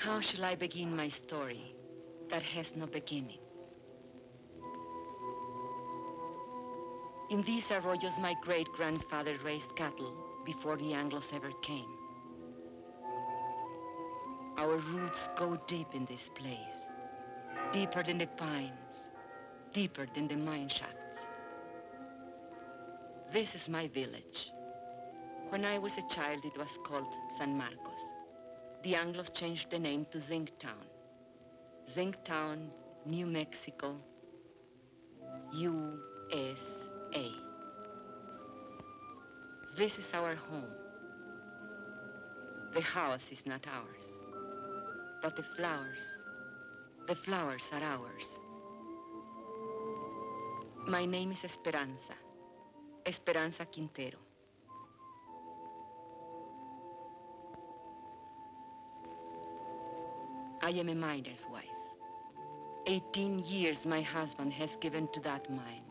How shall I begin my story that has no beginning? In these arroyos, my great-grandfather raised cattle before the Anglos ever came. Our roots go deep in this place, deeper than the pines, deeper than the mine shafts. This is my village. When I was a child, it was called San Marcos. The Anglos changed the name to Zinc Town. Zinc Town, New Mexico, USA. This is our home. The house is not ours, but the flowers are ours. My name is Esperanza, Esperanza Quintero. I am a miner's wife. 18 years my husband has given to that mine,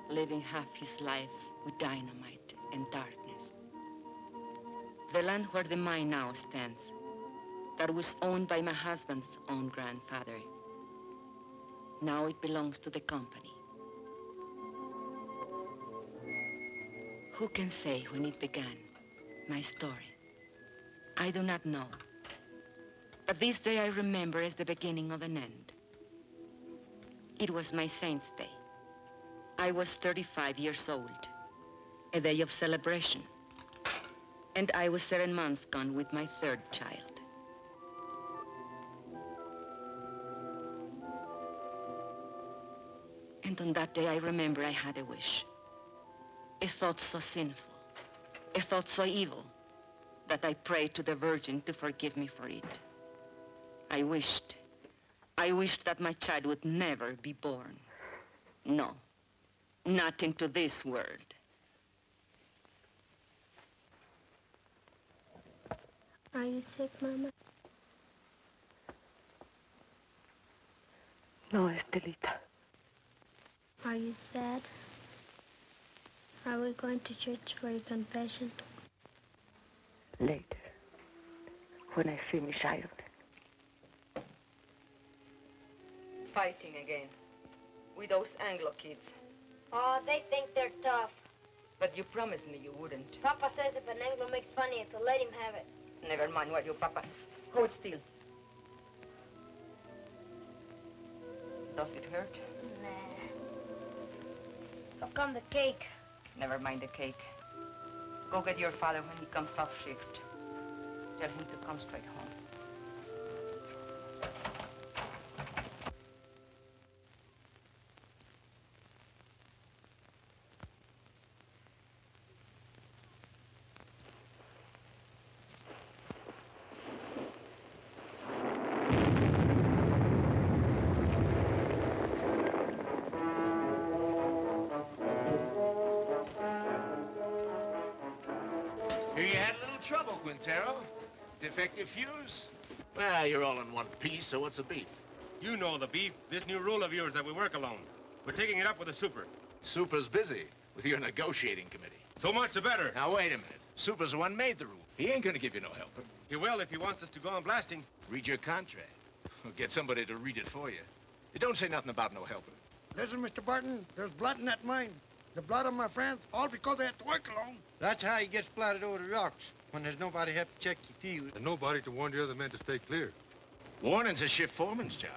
living half his life with dynamite and darkness. The land where the mine now stands, that was owned by my husband's own grandfather, now it belongs to the company. Who can say when it began, my story? I do not know. But this day I remember as the beginning of an end. It was my saint's day. I was 35 years old, a day of celebration. And I was 7 months gone with my third child. And on that day I remember I had a wish. A thought so sinful, a thought so evil, that I prayed to the Virgin to forgive me for it. I wished that my child would never be born. No, not into this world. Are you sick, Mama? No, Estelita. Are you sad? Are we going to church for your confession? Later, when I finish ironing. Fighting again with those Anglo kids. Oh, they think they're tough. But you promised me you wouldn't. Papa says if an Anglo makes fun of you, to let him have it. Never mind what you, Papa. Hold still. Does it hurt? Nah. How come the cake? Never mind the cake. Go get your father when he comes off shift. Tell him to come straight home. Defective fuse? Well, you're all in one piece, so what's the beef? You know the beef. This new rule of yours that we work alone. We're taking it up with the super. Super's busy with your negotiating committee. So much the better. Now, wait a minute. Super's the one made the rule. He ain't gonna give you no help. He will if he wants us to go on blasting. Read your contract. Or get somebody to read it for you. It don't say nothing about no helping. Listen, Mr. Barton, there's blood in that mine. The blood of my friends, all because they had to work alone. That's how he gets splattered over the rocks, when there's nobody to check your fuse. And nobody to warn the other men to stay clear. Warning's a shift foreman's job.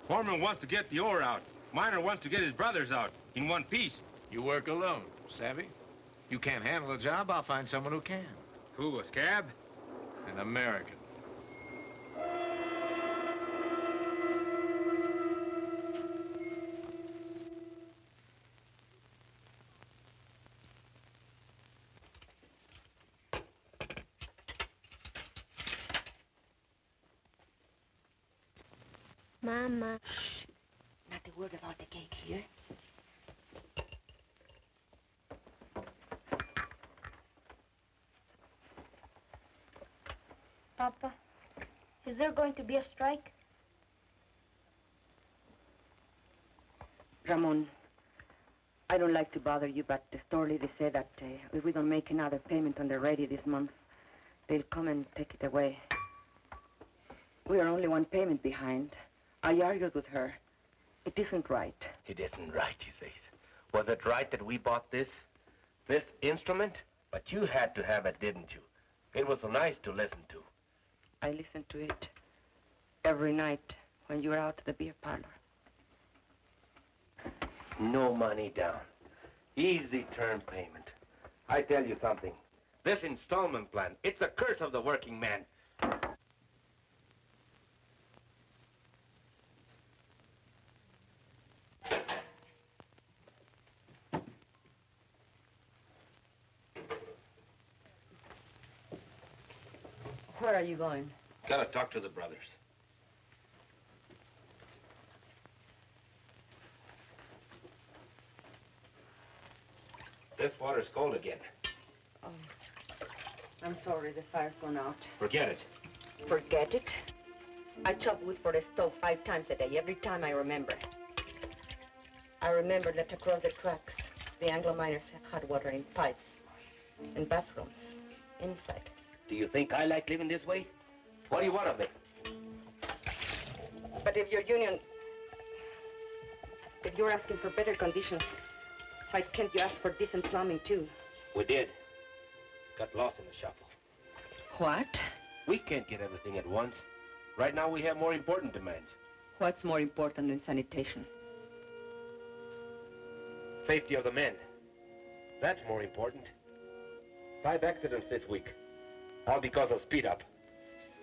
Foreman wants to get the ore out. Miner wants to get his brothers out in one piece. You work alone, savvy? You can't handle a job, I'll find someone who can. Who, a scab? An American. Mama. Shh. Not a word about the cake here. Papa, is there going to be a strike? Ramon, I don't like to bother you, but the store lady said that if we don't make another payment on the radio this month, they'll come and take it away. We are only one payment behind. I argued with her. It isn't right. It isn't right, she says. Was it right that we bought this instrument? But you had to have it, didn't you? It was so nice to listen to. I listened to it every night when you were out at the beer parlor. No money down. Easy term payment. I tell you something. This installment plan, it's a curse of the working man. Where are you going? Gotta talk to the brothers. This water's cold again. Oh, I'm sorry, the fire's gone out. Forget it. Forget it? I chop wood for the stove 5 times a day, every time I remember. I remember that across the tracks, the Anglo miners have hot water in pipes, in bathrooms, inside. Do you think I like living this way? What do you want of me? But if your union, if you're asking for better conditions, why can't you ask for decent plumbing, too? We did. Got lost in the shuffle. What? We can't get everything at once. Right now, we have more important demands. What's more important than sanitation? Safety of the men. That's more important. 5 accidents this week. All because of speed up.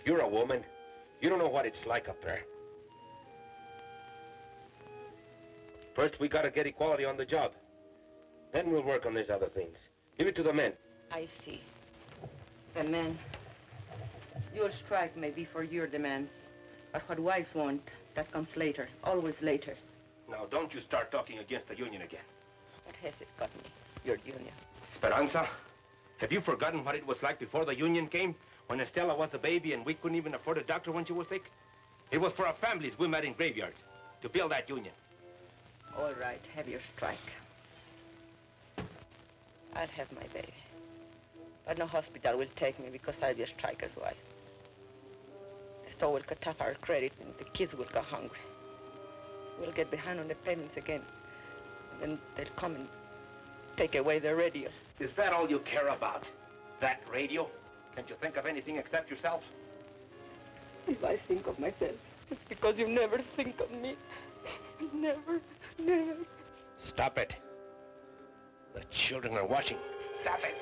You're a woman. You don't know what it's like up there. First, we gotta get equality on the job. Then we'll work on these other things. Give it to the men. I see. The men. Your strike may be for your demands, but what wives want, that comes later, always later. Now, don't you start talking against the union again. What has it got me, your union? Esperanza, have you forgotten what it was like before the union came? When Estella was a baby and we couldn't even afford a doctor when she was sick? It was for our families we met in graveyards to build that union. All right, have your strike. I'll have my baby. But no hospital will take me because I'll be a striker's wife. The store will cut off our credit and the kids will go hungry. We'll get behind on the payments again. And then they'll come and take away the radio. Is that all you care about? That radio? Can't you think of anything except yourself? If I think of myself, it's because you never think of me. Never, never. Stop it. The children are watching. Stop it.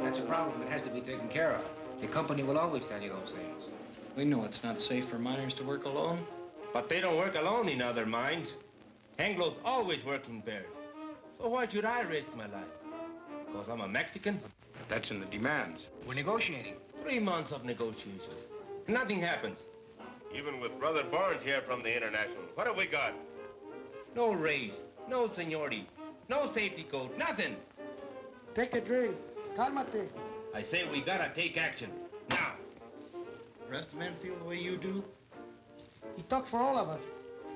That's a problem that has to be taken care of. The company will always tell you those things. We know it's not safe for miners to work alone. But they don't work alone in other mines. Anglos always work in pairs. So why should I risk my life? Because I'm a Mexican? That's in the demands. We're negotiating. 3 months of negotiations. Nothing happens. Even with Brother Barnes here from the International, what have we got? No raise, no seniority, no safety code, nothing. Take a drink. Cálmate. I say we gotta take action. Now. The rest of the men feel the way you do? He talks for all of us.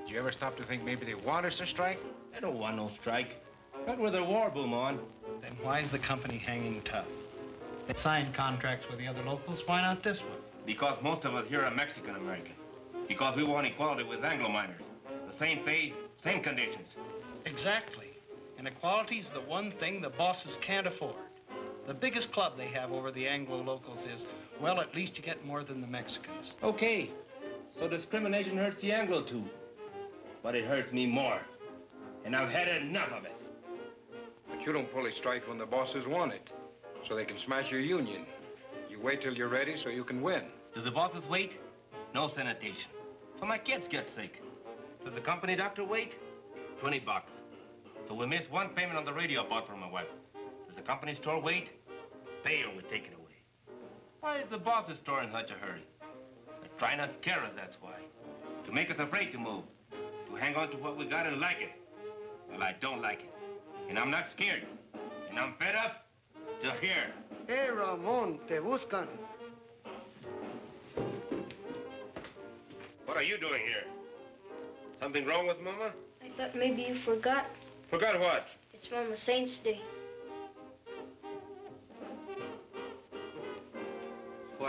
Did you ever stop to think maybe they want us to strike? I don't want no strike. Not with a war boom on. Then why is the company hanging tough? They signed contracts with the other locals. Why not this one? Because most of us here are Mexican-American. Because we want equality with Anglo miners. The same pay, same conditions. Exactly. And equality's the one thing the bosses can't afford. The biggest club they have over the Anglo locals is, well, at least you get more than the Mexicans. Okay. So discrimination hurts the Anglo too. But it hurts me more. And I've had enough of it. But you don't fully strike when the bosses want it, so they can smash your union. You wait till you're ready so you can win. Do the bosses wait? No sanitation. So my kids get sick. Does the company doctor wait? $20. So we miss one payment on the radio I bought for my wife. Does the company store wait? They will take it away. Why is the boss's store in such a hurry? They're trying to scare us, that's why. To make us afraid to move. To hang on to what we got and like it. Well, I don't like it. And I'm not scared. And I'm fed up to here. Hey, Ramon, te buscan. What are you doing here? Something wrong with Mama? I thought maybe you forgot. Forgot what? It's Mama Saint's Day.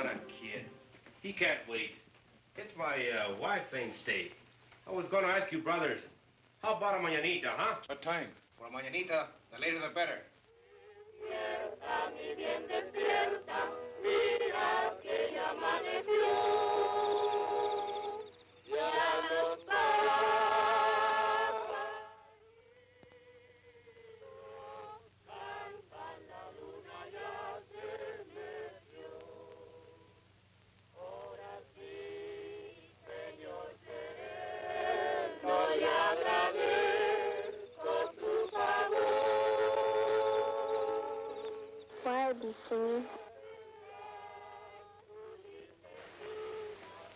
what a kid. He can't wait. It's my wife's ain't day. I was going to ask you, brothers, how about a mañanita, huh? What time? For a mañanita, the later the better. Why are they singing?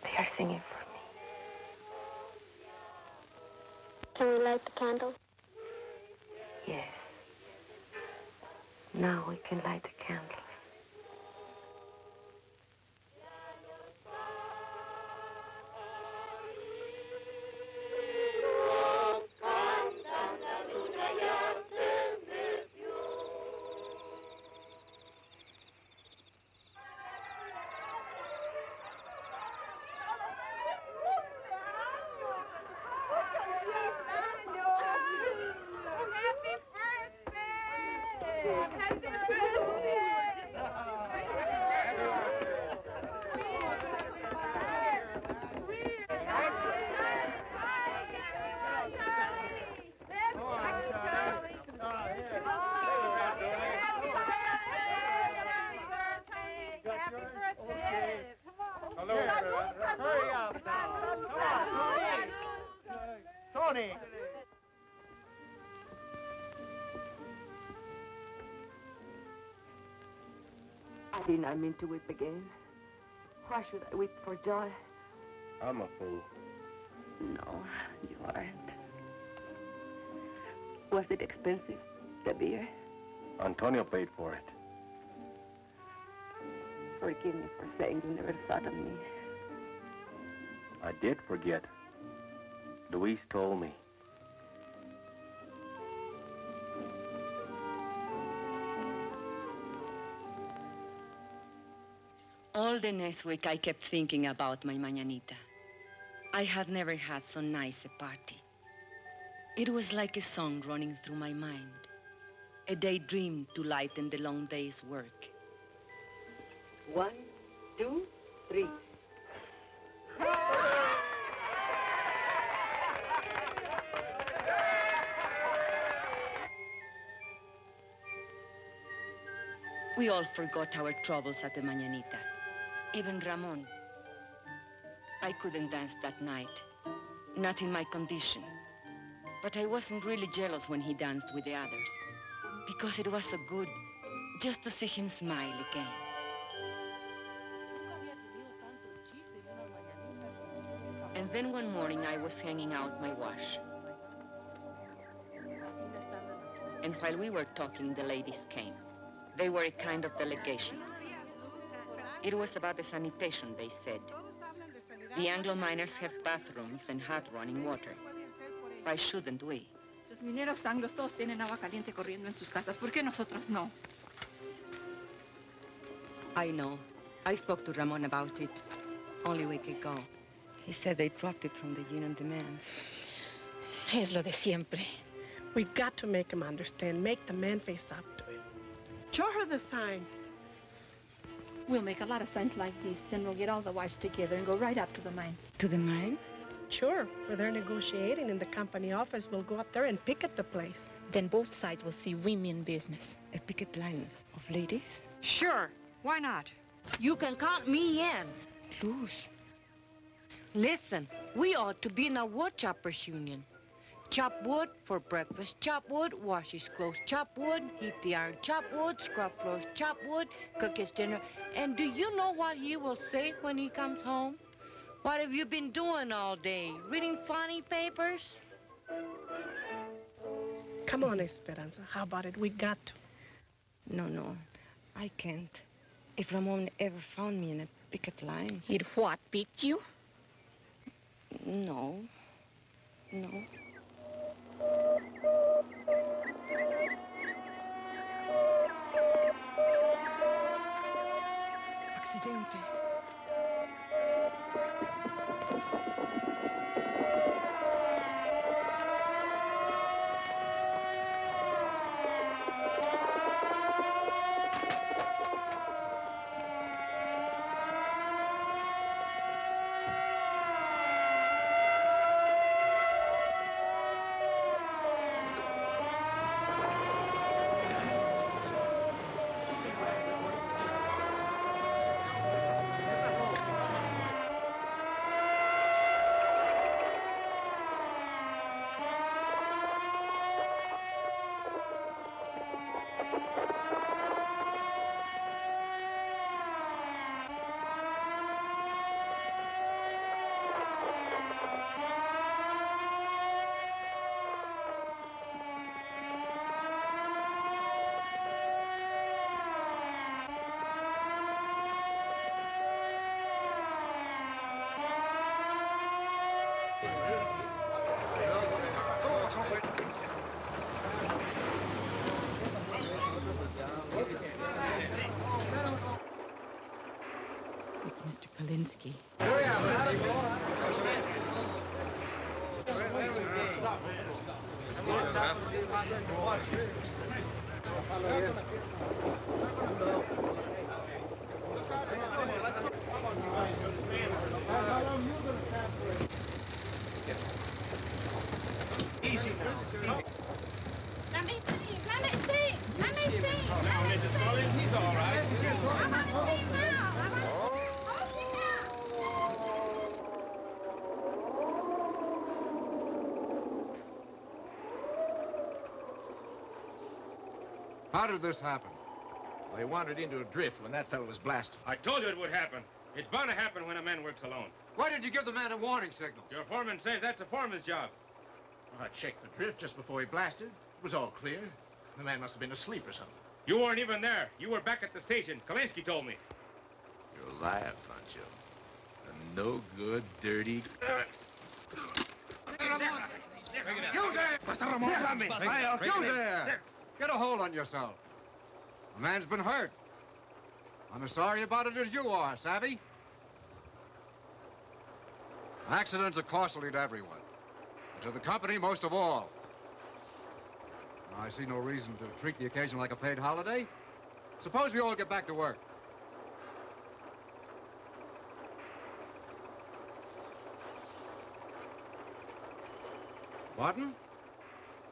They are singing for me. Can we light the candle? Yes. Now we can light the candles. Hurry up now. Come on, Tony. I did not mean to weep again. Why should I weep for joy? I'm a fool. No, you aren't. Was it expensive, the beer? Antonio paid for it. Forgive me for saying you never thought of me. I did forget. Luis told me. All the next week, I kept thinking about my mañanita. I had never had so nice a party. It was like a song running through my mind, a daydream to lighten the long day's work. 1, 2, 3. We all forgot our troubles at the mañanita. Even Ramon. I couldn't dance that night, not in my condition. But I wasn't really jealous when he danced with the others, because it was so good just to see him smile again. And then one morning I was hanging out my wash. And while we were talking, the ladies came. They were a kind of delegation. It was about the sanitation, they said. The Anglo miners have bathrooms and hot running water. Why shouldn't we? Los mineros anglos todos tienen agua caliente corriendo en sus casas. ¿Por qué nosotros no? I know. I spoke to Ramon about it only a week ago. He said they dropped it from the union demands. Es lo de siempre. We've got to make him understand. Make the man face up to it. Show her the sign. We'll make a lot of signs like these. Then we'll get all the wives together and go right up to the mine. To the mine? Sure. Where they're negotiating in the company office, we'll go up there and picket the place. Then both sides will see women business. A picket line of ladies? Sure. Why not? You can count me in. Luz. Listen, we ought to be in a wood choppers union. Chop wood for breakfast, chop wood, wash his clothes, chop wood, heat the iron, chop wood, scrub floors, chop wood, cook his dinner. And do you know what he will say when he comes home? What have you been doing all day? Reading funny papers? Come on, Esperanza. How about it? We got to. No, I can't. If Ramon ever found me in a picket line... He'd what, beat you? No. detente. It's Mr. Kalinsky. Easy now. Let me see. Let me see. Let me see. Now, Mrs. Mullins, he's all right. I want to see now. I want to see. How did this happen? Well, he wandered into a drift when that fellow was blasted. I told you it would happen. It's bound to happen when a man works alone. Why did you give the man a warning signal? Your foreman says that's a foreman's job. Well, I checked the drift just before he blasted. It was all clear. The man must have been asleep or something. You weren't even there. You were back at the station. Kalinsky told me. You're a liar, Pancho. A no good, dirty... You there! You there! Get a hold on yourself. The man's been hurt. I'm as sorry about it as you are, savvy? Accidents are costly to everyone, and to the company most of all. I see no reason to treat the occasion like a paid holiday. Suppose we all get back to work. Martin?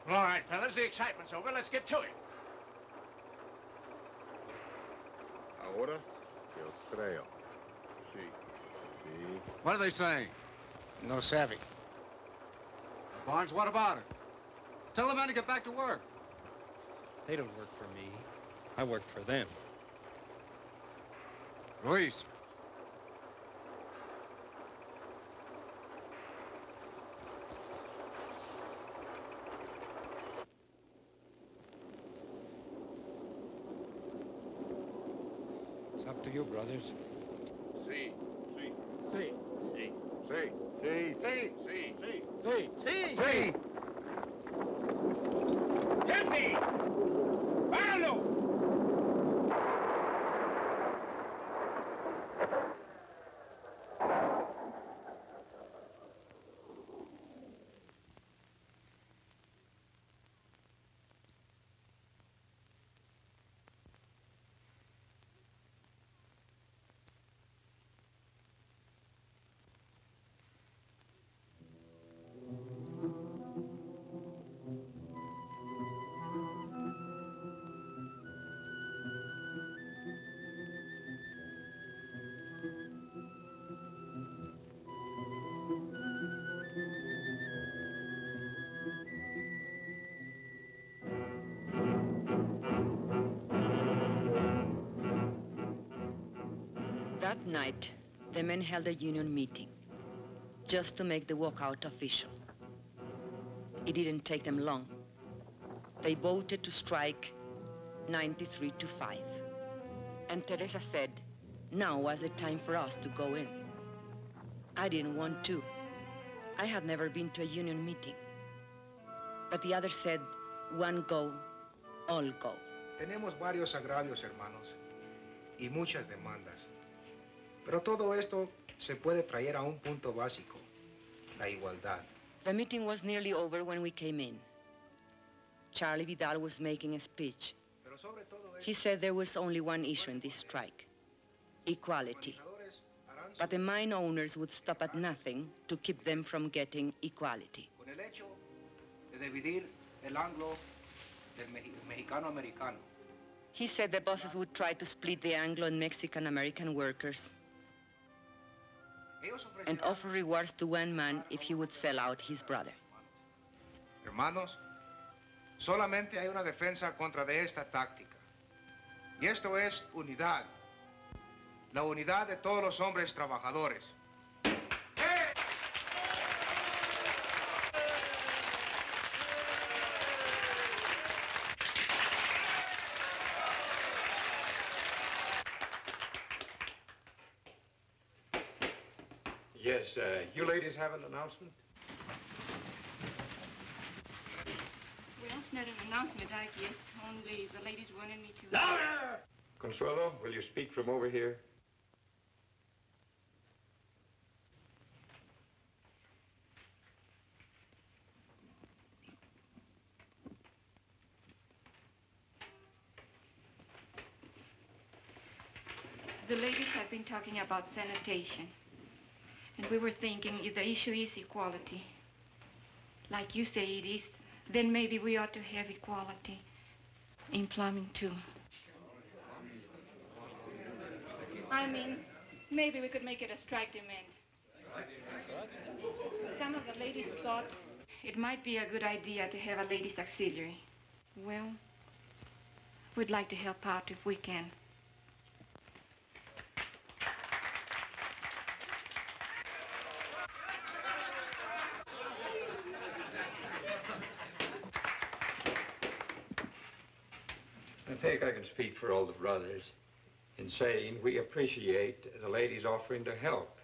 All right, fellas, the excitement's over. Let's get to it. Ahora, yo creo. Sí. Sí. What are they saying? No savvy. Barnes, what about it? Tell the men to get back to work. They don't work for me. I work for them. Luis. It's up to you, brothers. Sí. Sí. Sí. Sí. Sí. Sí. Sí. Sí. Sí. Sí. Sí. ¡Gente! ¡Páralo! That night, the men held a union meeting just to make the walkout official. It didn't take them long. They voted to strike 93-5. And Teresa said, now was the time for us to go in. I didn't want to. I had never been to a union meeting. But the others said, one go, all go. Tenemos varios agravios, hermanos, y muchas demandas. Pero todo esto se puede traer a un punto básico, la igualdad. The meeting was nearly over when we came in. Charlie Vidal was making a speech. He said there was only one issue in this strike, equality. But the mine owners would stop at nothing to keep them from getting equality. Con el hecho de dividir el anglo del mexicano-americano. He said the bosses would try to split the Anglo and Mexican-American workers and offer rewards to one man if he would sell out his brother. Hermanos, solamente hay una defensa contra de esta táctica. Y esto es unidad. La unidad de todos los hombres trabajadores. Yes, you ladies have an announcement? Well, it's not an announcement, I guess. Only the ladies wanted me to... Louder! Consuelo, will you speak from over here? The ladies have been talking about sanitation. And we were thinking if the issue is equality, like you say it is, then maybe we ought to have equality in plumbing too. I mean, maybe we could make it a strike demand. Some of the ladies thought it might be a good idea to have a ladies' auxiliary. Well, we'd like to help out if we can. I think I can speak for all the brothers in saying we appreciate the ladies offering to help.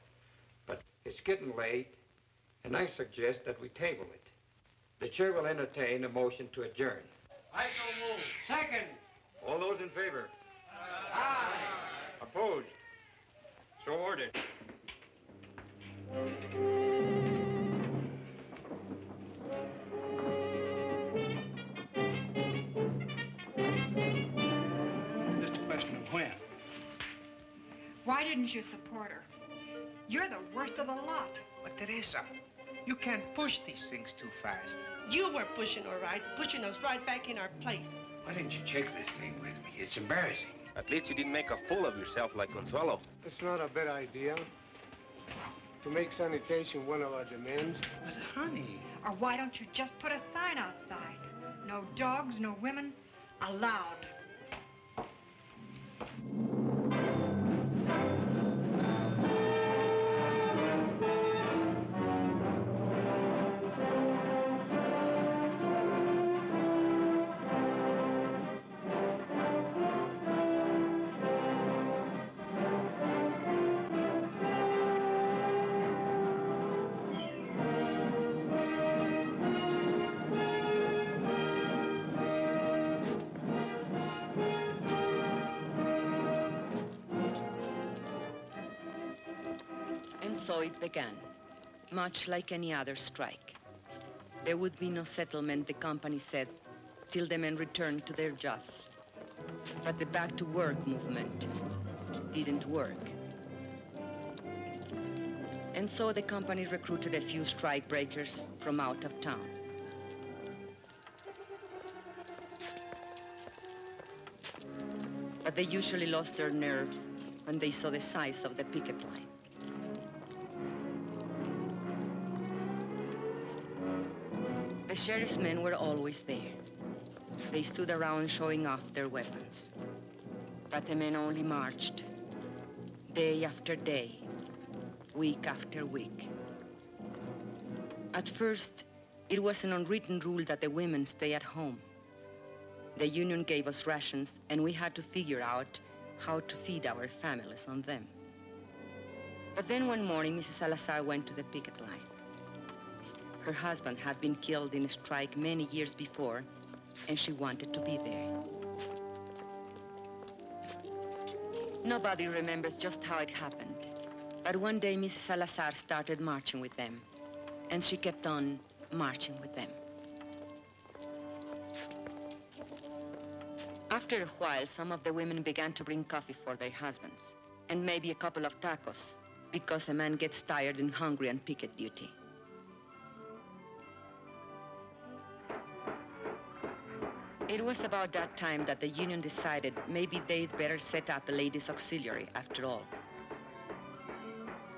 But it's getting late, and I suggest that we table it. The chair will entertain a motion to adjourn. I so move. Second. All those in favor? Aye. Opposed? So ordered. Just a question of when. Why didn't you support her? You're the worst of the lot. But Teresa, you can't push these things too fast. You were pushing her right, pushing us right back in our place. Why didn't you check this thing with me? It's embarrassing. At least you didn't make a fool of yourself like Consuelo. It's not a bad idea to make sanitation one of our demands. But honey... Or why don't you just put a sign outside? No dogs, no women, allowed. So it began, much like any other strike. There would be no settlement, the company said, till the men returned to their jobs. But the back-to-work movement didn't work. And so the company recruited a few strike breakers from out of town. But they usually lost their nerve when they saw the size of the picket line. The sheriff's men were always there. They stood around showing off their weapons. But the men only marched, day after day, week after week. At first, it was an unwritten rule that the women stay at home. The union gave us rations, and we had to figure out how to feed our families on them. But then one morning, Mrs. Salazar went to the picket line. Her husband had been killed in a strike many years before, and she wanted to be there. Nobody remembers just how it happened. But one day, Mrs. Salazar started marching with them, and she kept on marching with them. After a while, some of the women began to bring coffee for their husbands, and maybe a couple of tacos, because a man gets tired and hungry on picket duty. It was about that time that the union decided maybe they'd better set up a ladies' auxiliary after all.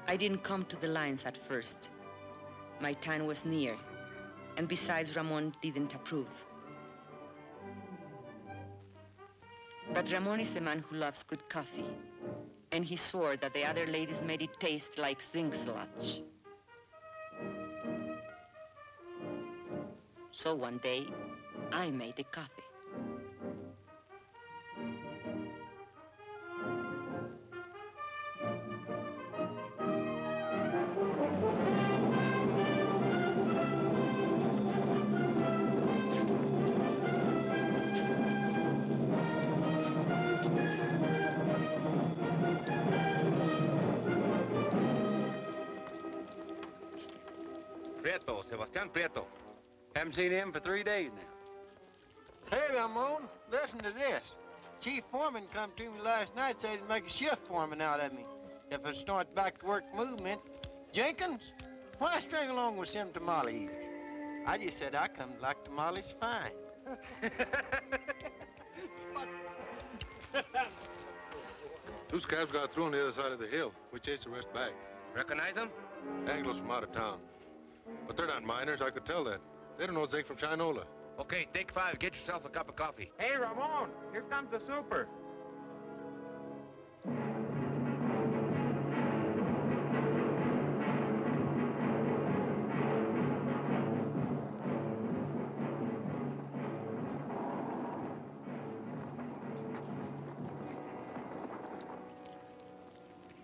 I didn't come to the lines at first. My time was near, and besides, Ramon didn't approve. But Ramon is a man who loves good coffee, and he swore that the other ladies made it taste like zinc sludge. So one day, I made the coffee. Prieto, Sebastián Prieto. Haven't seen him for 3 days now. Hey, Ramon, listen to this. Chief Foreman come to me last night, said he'd make a shift foreman out of me if I start back to work movement. Jenkins, why string along with some tamale eaters? I just said I come to like tamales fine. Two scabs got through on the other side of the hill. We chased the rest back. Recognize them? Anglos from out of town. But they're not miners, I could tell that. They don't know zinc from Chinola. Okay, take 5. Get yourself a cup of coffee. Hey, Ramon, here comes the super.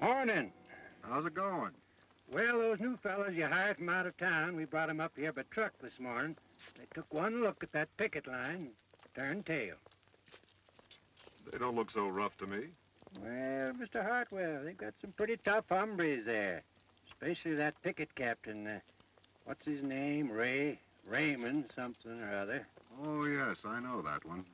Morning. How's it going? Well, those new fellas you hired from out of town, we brought them up here by truck this morning. They took one look at that picket line, turned tail. They don't look so rough to me. Well, Mr. Hartwell, they've got some pretty tough hombres there, especially that picket captain. What's his name? Raymond something or other. Oh, yes, I know that one.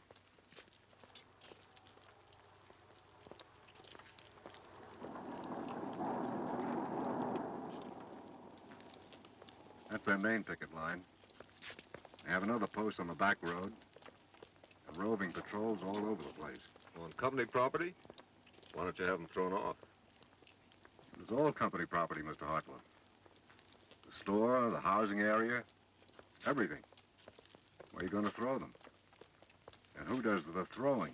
That's their main picket line. They have another post on the back road. And roving patrols all over the place. On company property? Why don't you have them thrown off? It's all company property, Mr. Hartwell. The store, the housing area, everything. Where are you going to throw them? And who does the throwing?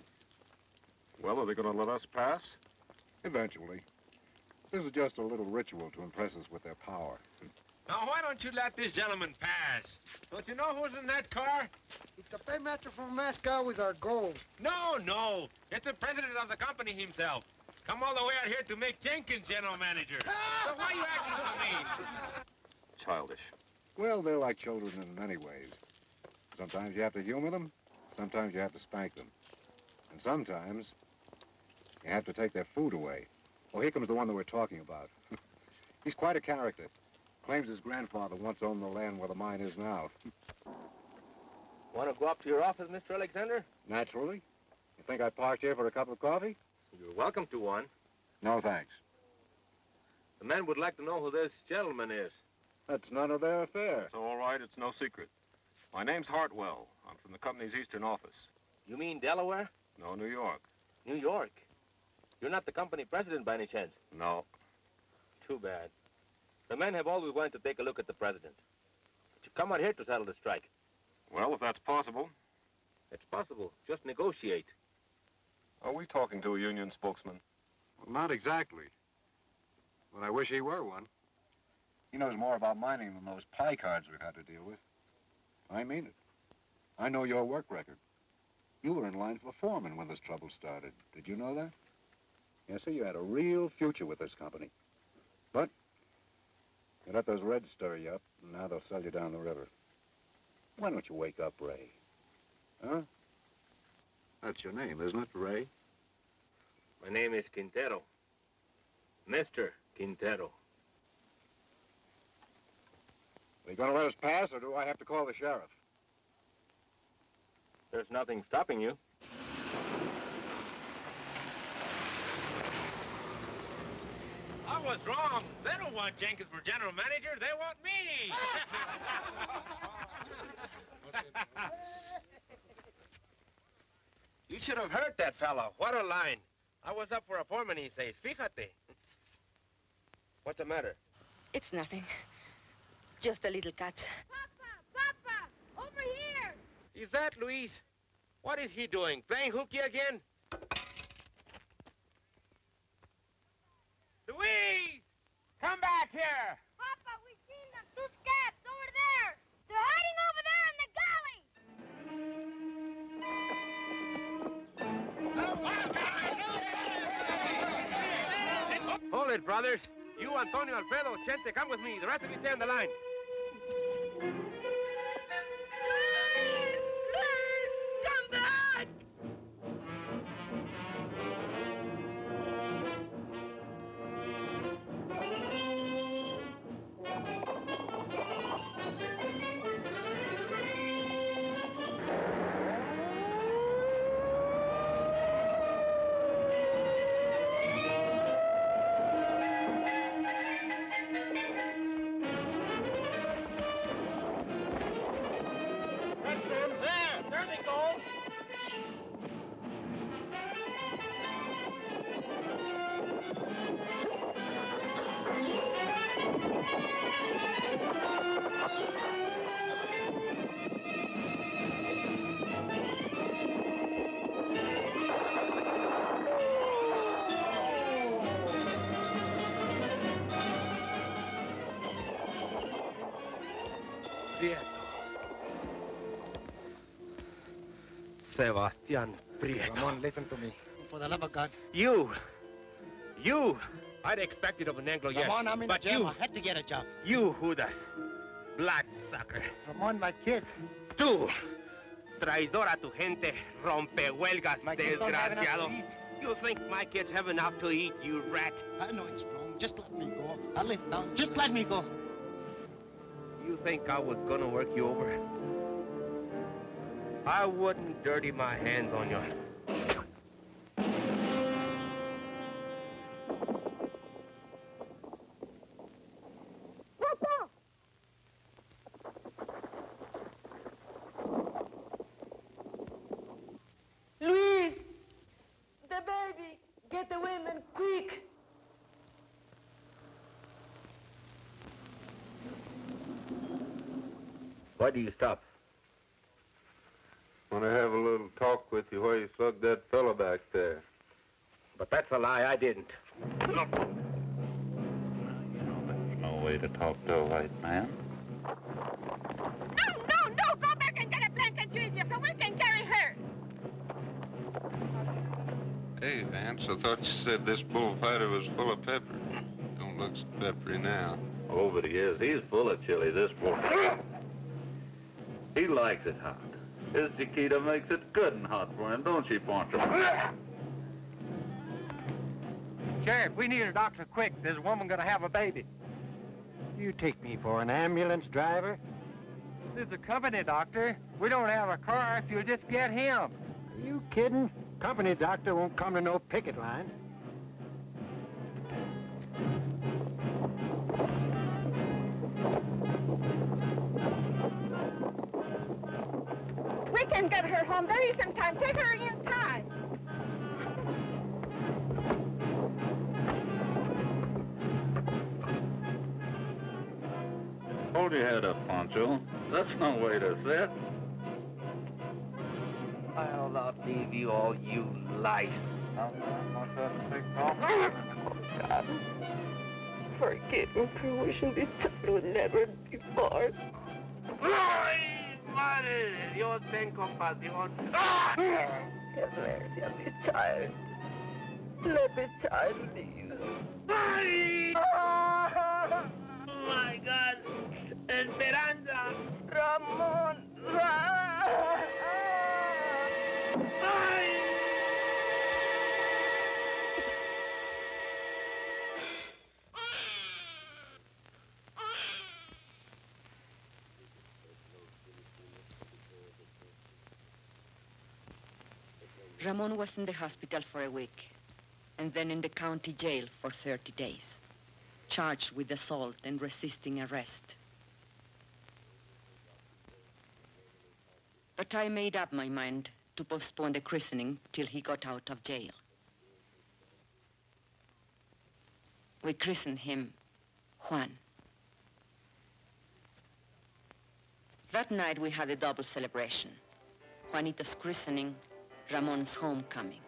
Well, are they going to let us pass? Eventually. This is just a little ritual to impress us with their power. Now, why don't you let this gentleman pass? Don't you know who's in that car? It's the paymaster from Moscow with our gold. No. It's the president of the company himself. Come all the way out here to make Jenkins general manager. So why are you acting so mean? Childish. Well, they're like children in many ways. Sometimes you have to humor them. Sometimes you have to spank them. And sometimes you have to take their food away. Oh, here comes the one that we're talking about. He's quite a character. Claims his grandfather once owned the land where the mine is now. Want to go up to your office, Mr. Alexander? Naturally. You think I parked here for a cup of coffee? You're welcome to one. No, thanks. The men would like to know who this gentleman is. That's none of their affair. It's all right. It's no secret. My name's Hartwell. I'm from the company's eastern office. You mean Delaware? No, New York. New York? You're not the company president by any chance? No. Too bad. The men have always wanted to take a look at the president. But you come out here to settle the strike. Well, if that's possible. It's possible. Just negotiate. Are we talking to a union spokesman? Well, not exactly. But I wish he were one. He knows more about mining than those pie cards we've had to deal with. I mean it. I know your work record. You were in line for foreman when this trouble started. Did you know that? Yes, sir, you had a real future with this company. But you let those Reds stir you up, and now they'll sell you down the river. Why don't you wake up, Ray? Huh? That's your name, isn't it, Ray? My name is Quintero. Mr. Quintero. Are you going to let us pass, or do I have to call the sheriff? There's nothing stopping you. I was wrong. They don't want Jenkins for general manager. They want me. You should have heard that fellow. What a line. I was up for a foreman, he says. Fíjate. What's the matter? It's nothing. Just a little cut. Papa! Over here! Is that Luis? What is he doing? Playing hooky again? Luis! Come back here! Papa, we seen them. Two scabs over there. They're hiding over there in the galley. Hold it, brothers. You, Antonio, Alfredo, Chente, come with me. The rest of you stay on the line. Come back! There they go. Prieto. Sebastian Prieto. Ramon, listen to me. For the love of God. You! I'd expect it of an Anglo, yes. Ramon, I'm in but jail. you, I had to get a job. you, Judas. Bloodsucker. Ramon, my kid. Tú, traidor a tu gente, rompehuelgas, My kids don't have enough desgraciado. to eat. You think my kids have enough to eat, you rat? I know it's wrong. Just let me go. I'll live down. Just let me go. You think I was gonna work you over? I wouldn't dirty my hands on you. Luis! The baby! Get the women, quick! Why do you stop? Want to have a little talk with you while you slug that fellow back there. But that's a lie, I didn't. No way to talk to a white man. No! Go back and get a blanket, Julia, so we can carry her. Hey, Vance, I thought you said this bullfighter was full of pepper. Don't look so peppery now. Oh, but he is. He's full of chili, this boy. He likes it hot. His Chiquita makes it good and hot for him, don't she, Poncho? Sheriff, we need a doctor quick. There's a woman gonna have a baby. You take me for an ambulance driver? This is a company doctor. We don't have a car if you'll just get him. Are you kidding? Company doctor won't come to no picket line. We can get her home. There isn't time. Take her inside. Hold your head up, Poncho. That's no way to sit. I'll not leave you all, you light. What's that big Oh, God. Forgive me for wishing this child would never be born. ¡Ay, madre de Dios, ten compasión! Have mercy on this child. Let this child live. ¡Ay! Oh, my God! Esperanza! Ramon! ¡Ay! Ramon was in the hospital for a week, and then in the county jail for 30 days, charged with assault and resisting arrest. But I made up my mind to postpone the christening till he got out of jail. We christened him Juan. That night we had a double celebration. Juanito's christening, Ramon's homecoming.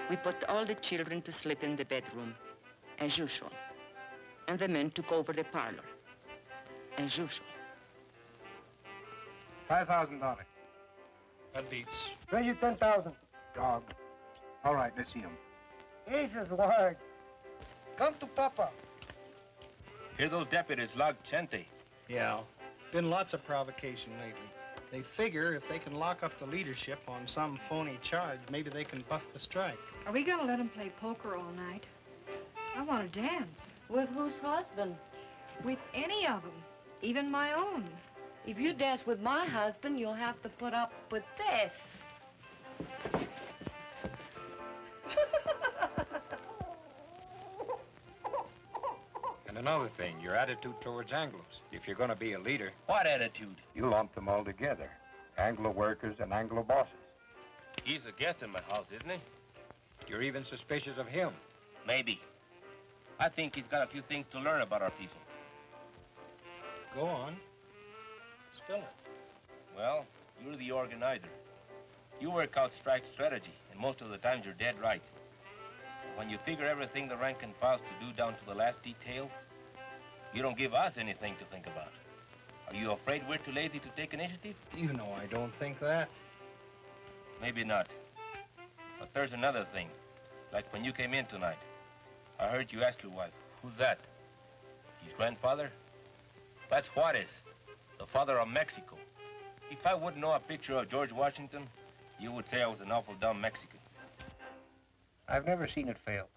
We put all the children to sleep in the bedroom, as usual, and the men took over the parlor, as usual. $5,000. That beats. Raise you 10,000. Dog. All right, let's see him. Jesus, word. Come to Papa. Here those deputies log Chente. Yeah. Been lots of provocation lately. They figure if they can lock up the leadership on some phony charge, maybe they can bust the strike. Are we gonna let them play poker all night? I want to dance. With whose husband? With any of them, even my own. If you dance with my husband, you'll have to put up with this. And another thing, your attitude towards Anglos. If you're going to be a leader... What attitude? You lump them all together. Anglo workers and Anglo bosses. He's a guest in my house, isn't he? You're even suspicious of him. Maybe. I think he's got a few things to learn about our people. Go on. Spill it. Well, you're the organizer. You work out strike strategy, and most of the times you're dead right. When you figure everything the rank and file's to do down to the last detail, you don't give us anything to think about. Are you afraid we're too lazy to take initiative? You know I don't think that. Maybe not. But there's another thing. Like when you came in tonight, I heard you ask your wife, who's that? His grandfather? That's Juarez, the father of Mexico. If I wouldn't know a picture of George Washington, you would say I was an awful dumb Mexican. I've never seen it fail.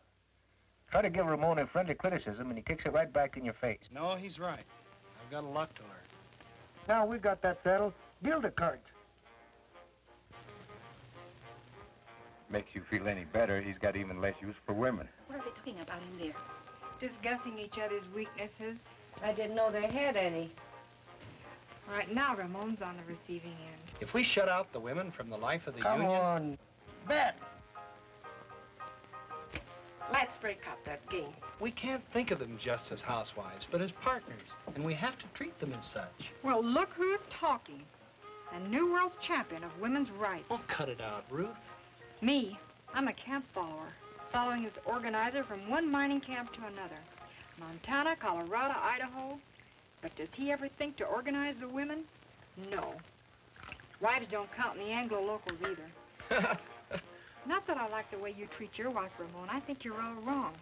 Try to give Ramon a friendly criticism, and he kicks it right back in your face. No, he's right. I've got a lot to learn. Now we've got that settled. Deal the cards. Makes you feel any better, he's got even less use for women. What are they talking about in there? Discussing each other's weaknesses. I didn't know they had any. Right now, Ramon's on the receiving end. If we shut out the women from the life of the Come union... on. Bet. Let's break up that game. We can't think of them just as housewives, but as partners. And we have to treat them as such. Well, look who's talking. A New World's champion of women's rights. Oh, cut it out, Ruth. Me, I'm a camp follower, following its organizer from one mining camp to another. Montana, Colorado, Idaho. But does he ever think to organize the women? No. Wives don't count in the Anglo locals either. Not that I like the way you treat your wife, Ramon. I think you're all wrong.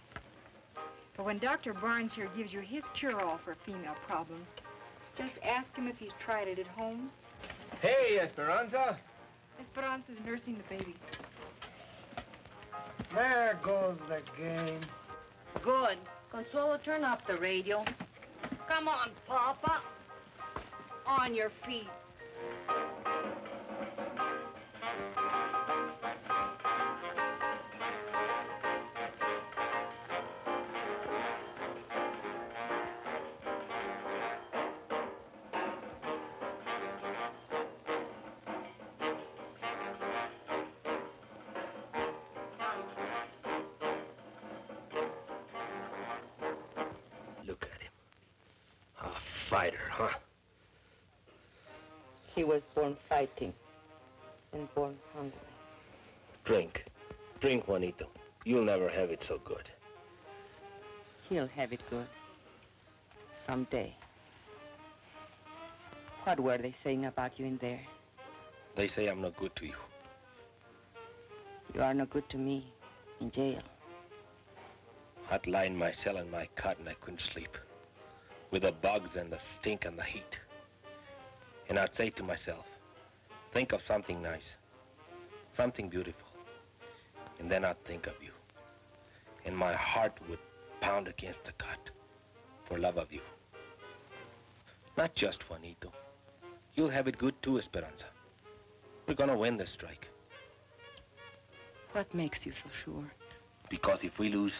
But when Dr. Barnes here gives you his cure-all for female problems, just ask him if he's tried it at home. Hey, Esperanza. Esperanza's nursing the baby. There goes the game. Good. Consuelo, turn up the radio. Come on, Papa. On your feet. Look at him. A fighter, huh? He was born fighting and born hungry. Drink. Drink, Juanito. You'll never have it so good. He'll have it good. Someday. What were they saying about you in there? They say I'm no good to you. You are no good to me in jail. I'd lie in my cell in my cot and I couldn't sleep. With the bugs and the stink and the heat. And I'd say to myself, think of something nice. Something beautiful. And then I'd think of you. And my heart would pound against the cot for love of you. Not just Juanito. You'll have it good too, Esperanza. We're gonna win this strike. What makes you so sure? Because if we lose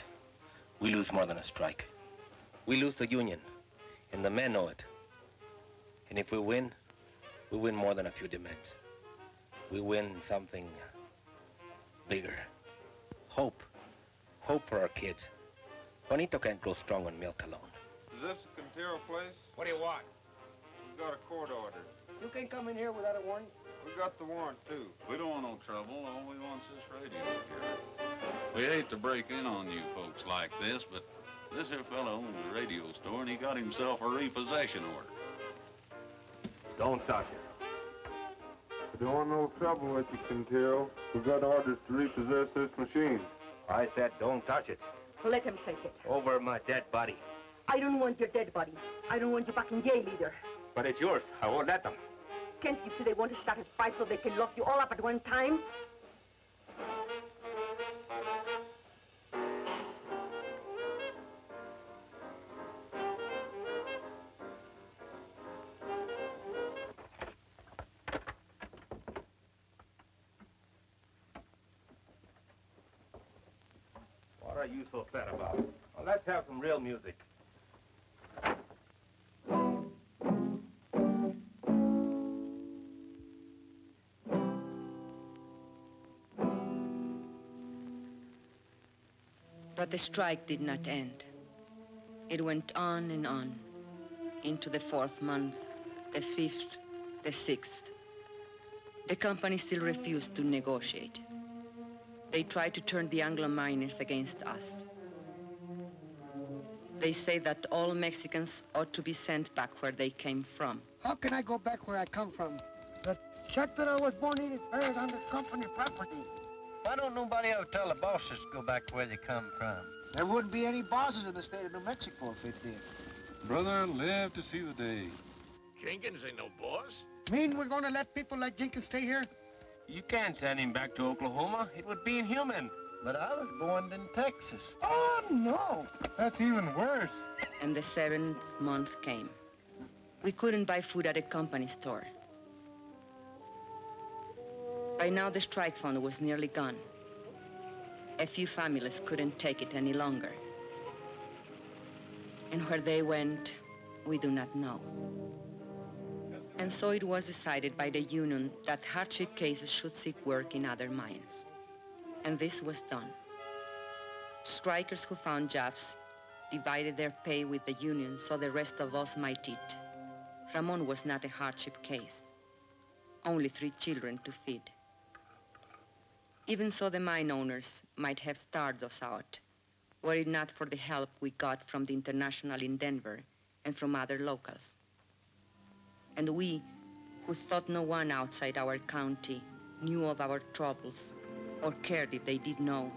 more than a strike. We lose the union, and the men know it. And if we win more than a few demands. We win something bigger. Hope. Hope for our kids. Juanito can't grow strong on milk alone. Is this the Quintero place? What do you want? We've got a court order. You can't come in here without a warrant. We got the warrant, too. We don't want no trouble. All we want's this radio here. We hate to break in on you folks like this, but this here fella owns a radio store, and he got himself a repossession order. Don't touch it. We don't want no trouble with you, Quintero. We got orders to repossess this machine. I said don't touch it. Let him take it. Over my dead body. I don't want your dead body. I don't want you back in jail either. But it's yours. I won't let them. Can't you see they want to start a fight so they can lock you all up at one time? What are you so sad about? Well, let's have some real music. But the strike did not end. It went on and on, into the 4th month, the 5th, the 6th. The company still refused to negotiate. They tried to turn the Anglo miners against us. They say that all Mexicans ought to be sent back where they came from. How can I go back where I come from? The shack that I was born in is buried under company property. Why don't nobody ever tell the bosses to go back where they come from? There wouldn't be any bosses in the state of New Mexico if it did. Brother, live to see the day. Jenkins ain't no boss. Mean we're going to let people like Jenkins stay here? You can't send him back to Oklahoma. It would be inhuman. But I was born in Texas. Oh, no. That's even worse. And the 7th month came. We couldn't buy food at a company store. By now, the strike fund was nearly gone. A few families couldn't take it any longer. And where they went, we do not know. And so it was decided by the union that hardship cases should seek work in other mines. And this was done. Strikers who found jobs divided their pay with the union so the rest of us might eat. Ramon was not a hardship case. Only 3 children to feed. Even so, the mine owners might have starved us out, were it not for the help we got from the International in Denver and from other locals. And we, who thought no one outside our county knew of our troubles or cared if they did know,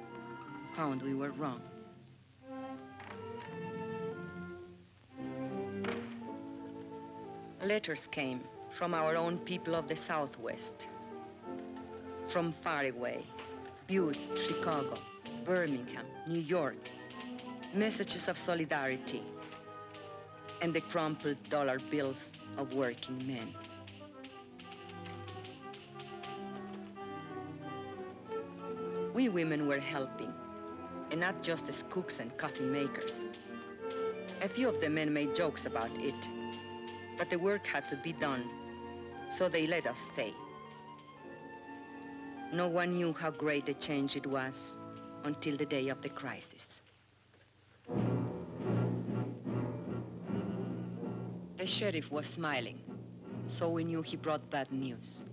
found we were wrong. Letters came from our own people of the Southwest, from far away, Butte, Chicago, Birmingham, New York, messages of solidarity, and the crumpled dollar bills of working men. We women were helping, and not just as cooks and coffee makers. A few of the men made jokes about it, but the work had to be done, so they let us stay. No one knew how great a change it was until the day of the crisis. The sheriff was smiling, so we knew he brought bad news.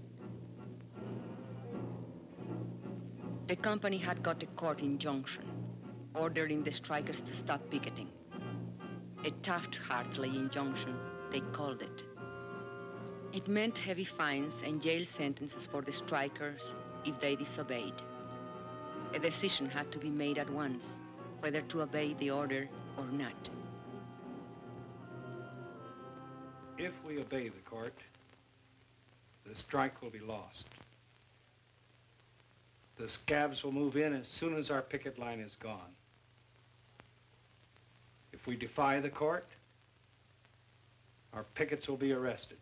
The company had got a court injunction ordering the strikers to stop picketing. A Taft-Hartley injunction, they called it. It meant heavy fines and jail sentences for the strikers if they disobeyed. A decision had to be made at once, whether to obey the order or not. If we obey the court, the strike will be lost. The scabs will move in as soon as our picket line is gone. If we defy the court, our pickets will be arrested,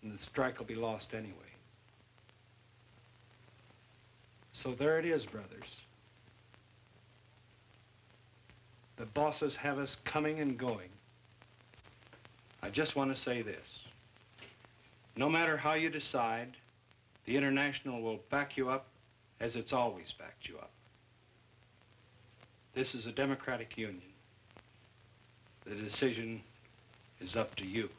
and the strike will be lost anyway. So there it is, brothers. The bosses have us coming and going. I just want to say this. No matter how you decide, the International will back you up as it's always backed you up. This is a democratic union. The decision is up to you.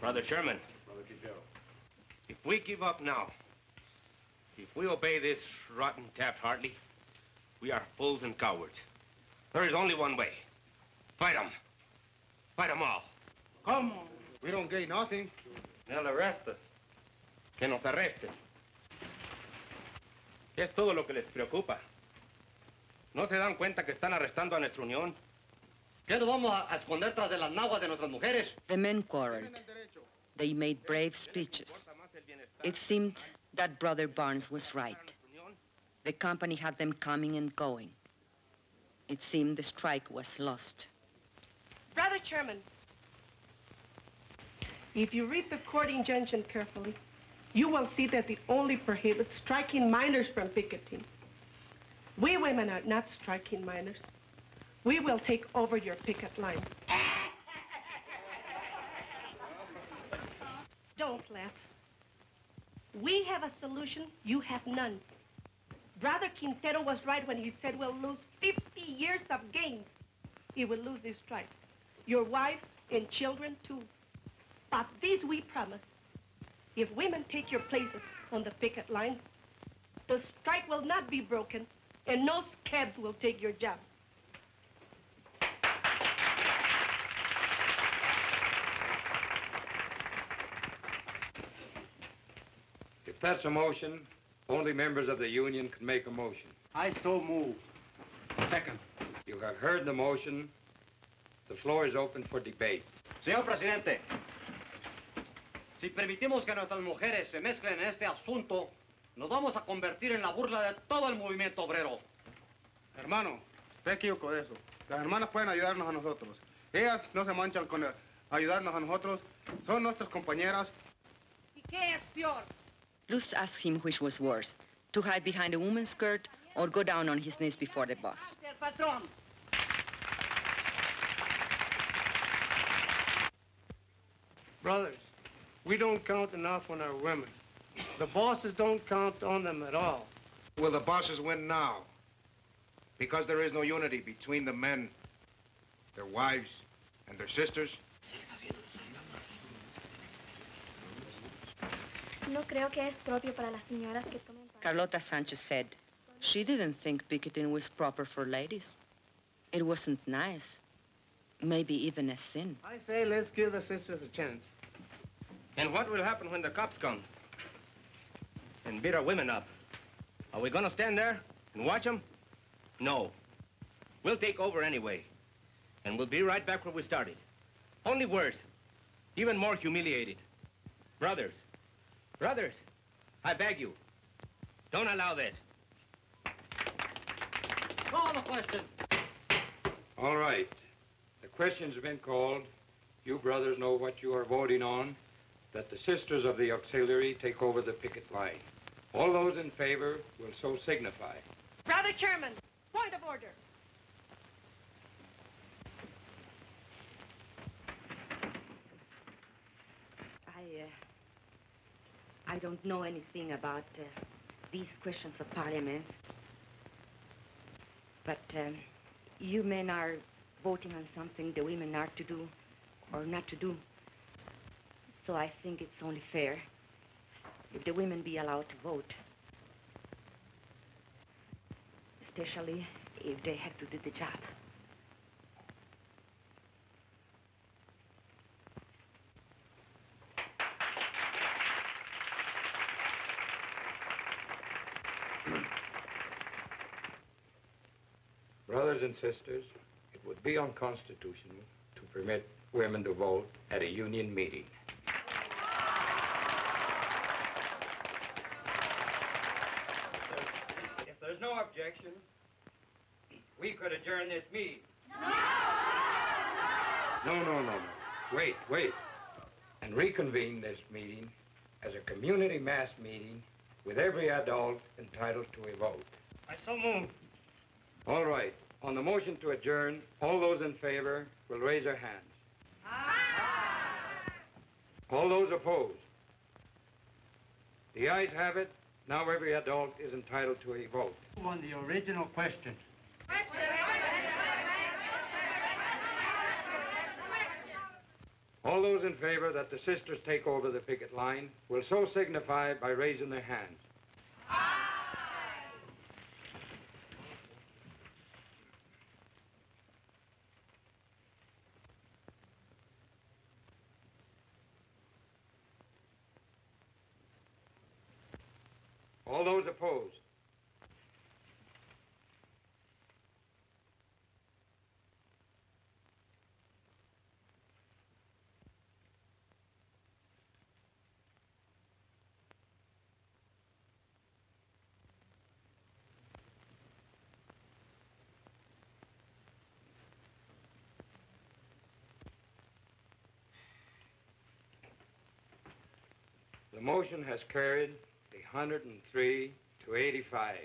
Brother Sherman, if we give up now, if we obey this rotten Taft-Hartley, we are fools and cowards. There is only one way. Fight them. Fight them all. Come on. We don't gain nothing. They'll arrest us. Que nos arresten. Es todo lo que les preocupa. ¿No se dan cuenta que están arrestando a nuestra unión? ¿Qué nos vamos a esconder tras de las naguas de nuestras mujeres? The men quarreled. They made brave speeches. It seemed that Brother Barnes was right. The company had them coming and going. It seemed the strike was lost. Brother Chairman, if you read the court injunction carefully, you will see that it only prohibits striking minors from picketing. We women are not striking minors. We will take over your picket line. Don't laugh. We have a solution, you have none. Brother Quintero was right when he said we'll lose 50 years of gains. He will lose this strike. Your wives and children, too. But this we promise. If women take your places on the picket line, the strike will not be broken, and no scabs will take your jobs. If that's a motion, only members of the union can make a motion. I so move. Second. You have heard the motion. The floor is open for debate. Señor Presidente, si permitimos que nuestras mujeres se mezclen en este asunto, nos vamos a convertir en la burla de todo el movimiento obrero. Hermano, usted equivocó de eso. Las hermanas pueden ayudarnos a nosotros. Ellas no se manchan con ayudarnos a nosotros. Son nuestras compañeras. ¿Y qué es peor? Luz asked him which was worse, to hide behind a woman's skirt or go down on his knees before the boss. Brothers, we don't count enough on our women. The bosses don't count on them at all. Will the bosses win now? Because there is no unity between the men, their wives, and their sisters? No creo que es propio para las señoras que tomen parte. Carlota Sanchez said she didn't think picketing was proper for ladies. It wasn't nice, maybe even a sin. I say let's give the sisters a chance. And what will happen when the cops come and beat our women up? Are we going to stand there and watch them? No. We'll take over anyway. And we'll be right back where we started. Only worse. Even more humiliated. Brothers, I beg you, don't allow this. Call the question. All right. The question's been called. You brothers know what you are voting on, that the sisters of the auxiliary take over the picket line. All those in favor will so signify. Brother Chairman, point of order. I don't know anything about these questions of parliament. But you men are voting on something the women are to do or not to do. So I think it's only fair if the women be allowed to vote. Especially if they have to do the job. Brothers and sisters, it would be unconstitutional to permit women to vote at a union meeting. If there's no objection, we could adjourn this meeting. No. Wait. And reconvene this meeting as a community mass meeting with every adult entitled to a vote. I so move. All right. On the motion to adjourn, all those in favor will raise their hands. Aye. All those opposed? The ayes have it. Now every adult is entitled to a vote. On the original question. All those in favor that the sisters take over the picket line will so signify by raising their hands. All those opposed? The motion has carried 103 to 85.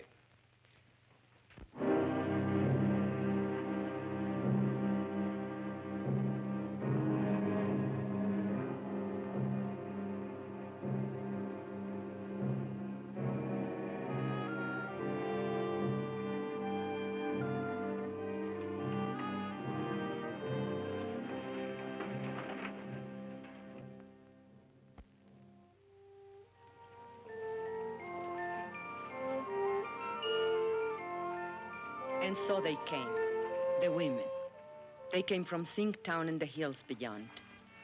And so they came, the women. They came from Sink Town and the hills beyond,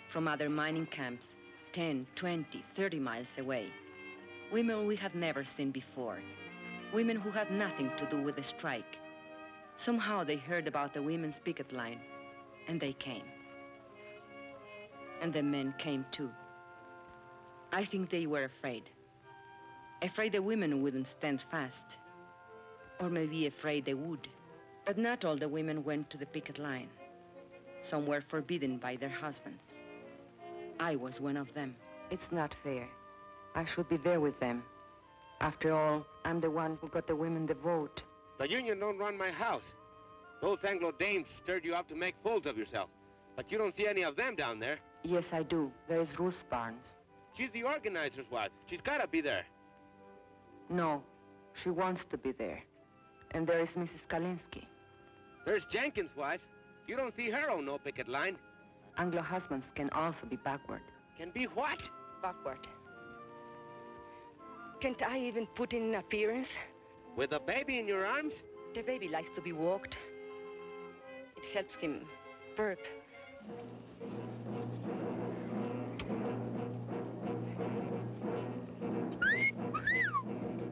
from other mining camps, 10, 20, 30 miles away. Women we had never seen before. Women who had nothing to do with the strike. Somehow they heard about the women's picket line, and they came. And the men came too. I think they were afraid. Afraid the women wouldn't stand fast. Or maybe afraid they would. But not all the women went to the picket line. Some were forbidden by their husbands. I was one of them. It's not fair. I should be there with them. After all, I'm the one who got the women the vote. The union don't run my house. Those Anglo dames stirred you up to make fools of yourself. But you don't see any of them down there. Yes, I do. There's Ruth Barnes. She's the organizer's wife. She's gotta be there. No, she wants to be there. And there is Mrs. Kalinsky. There's Jenkins' wife. You don't see her on no picket line. Anglo husbands can also be backward. Can be what? Backward. Can't I even put in an appearance? With a baby in your arms? The baby likes to be walked. It helps him burp.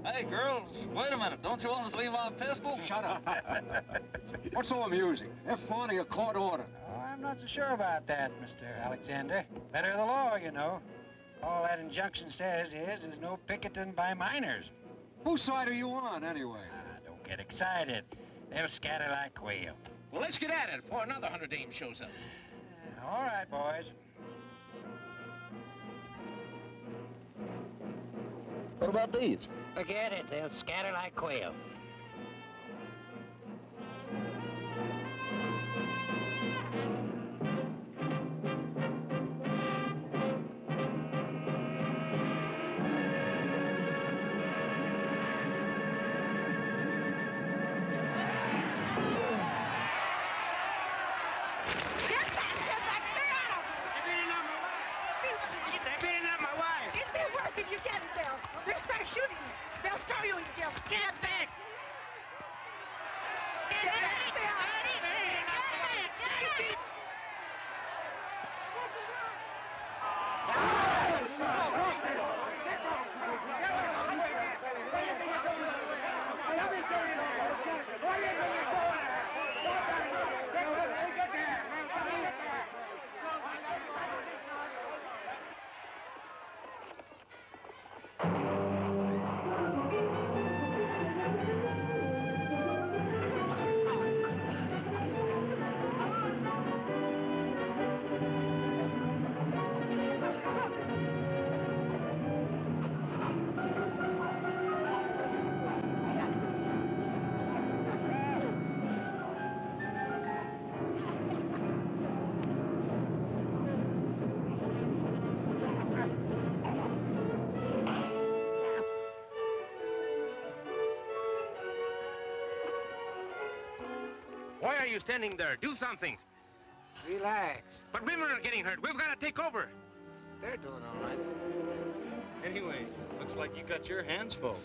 Hey, girls, wait a minute. Don't you want us to leave our pistol? Shut up. What's so amusing? Have fun or your court order? Oh, I'm not so sure about that, Mr. Alexander. Better the law, you know. All that injunction says is there's no picketing by miners. Whose side are you on, anyway? Don't get excited. They'll scatter like quail. Well, let's get at it before another 100 dames shows up. All right, boys. What about these? Forget it. They'll scatter like quail. Why are you standing there? Do something. Relax. But women are getting hurt. We've got to take over. They're doing all right. Anyway, looks like you got your hands full.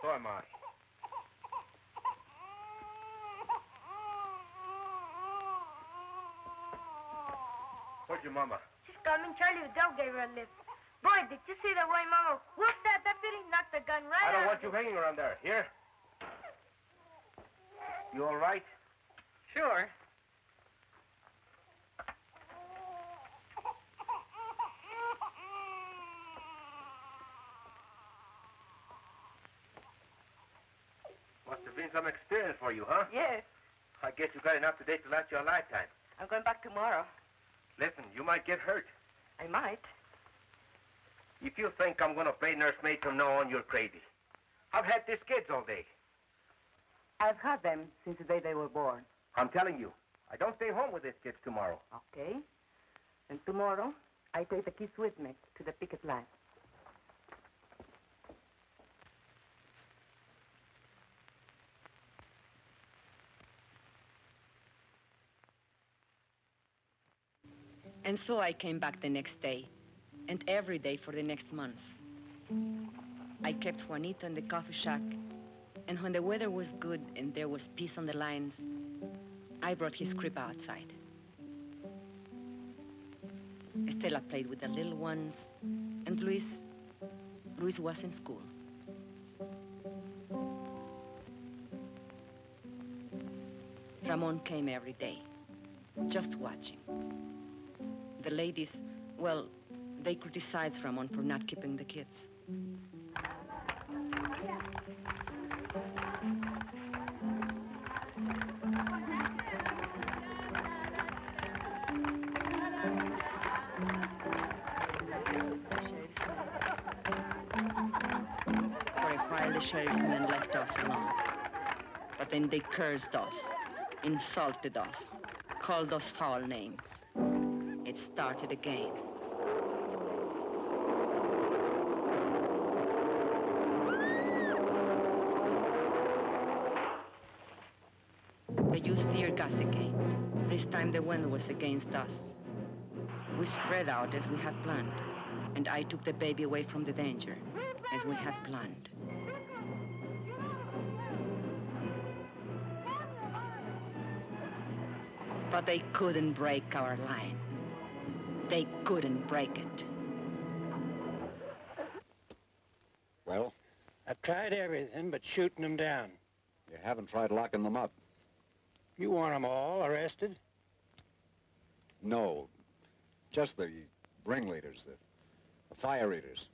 So am I. Where's your mama? She's coming. Charlie the dog gave her a lift. Boy, did you see the way Mama whooped that deputy? Knocked the gun right I don't out want of you hanging around there. Here? You all right? Sure. Must have been some experience for you, huh? Yes. I guess you got enough today to last you a lifetime. I'm going back tomorrow. Listen, you might get hurt. I might. If you think I'm going to play nursemaid from now on, you're crazy. I've had these kids all day. I've had them since the day they were born. I'm telling you, I don't stay home with these kids tomorrow. Okay. And tomorrow, I take the kids with me to the picket line. And so I came back the next day, and every day for the next month. I kept Juanito in the coffee shack, and when the weather was good and there was peace on the lines, I brought his crib outside. Estela played with the little ones, and Luis was in school. Ramon came every day, just watching. The ladies, well, they criticized Ramon for not keeping the kids. For a while, the sheriff's men left us alone. But then they cursed us, insulted us, called us foul names. It started again. They used tear gas again. This time the wind was against us. We spread out as we had planned, and I took the baby away from the danger, as we had planned. But they couldn't break our line. They couldn't break it. Well? I've tried everything but shooting them down. You haven't tried locking them up? You want them all arrested? No. Just the ringleaders, the fire eaters,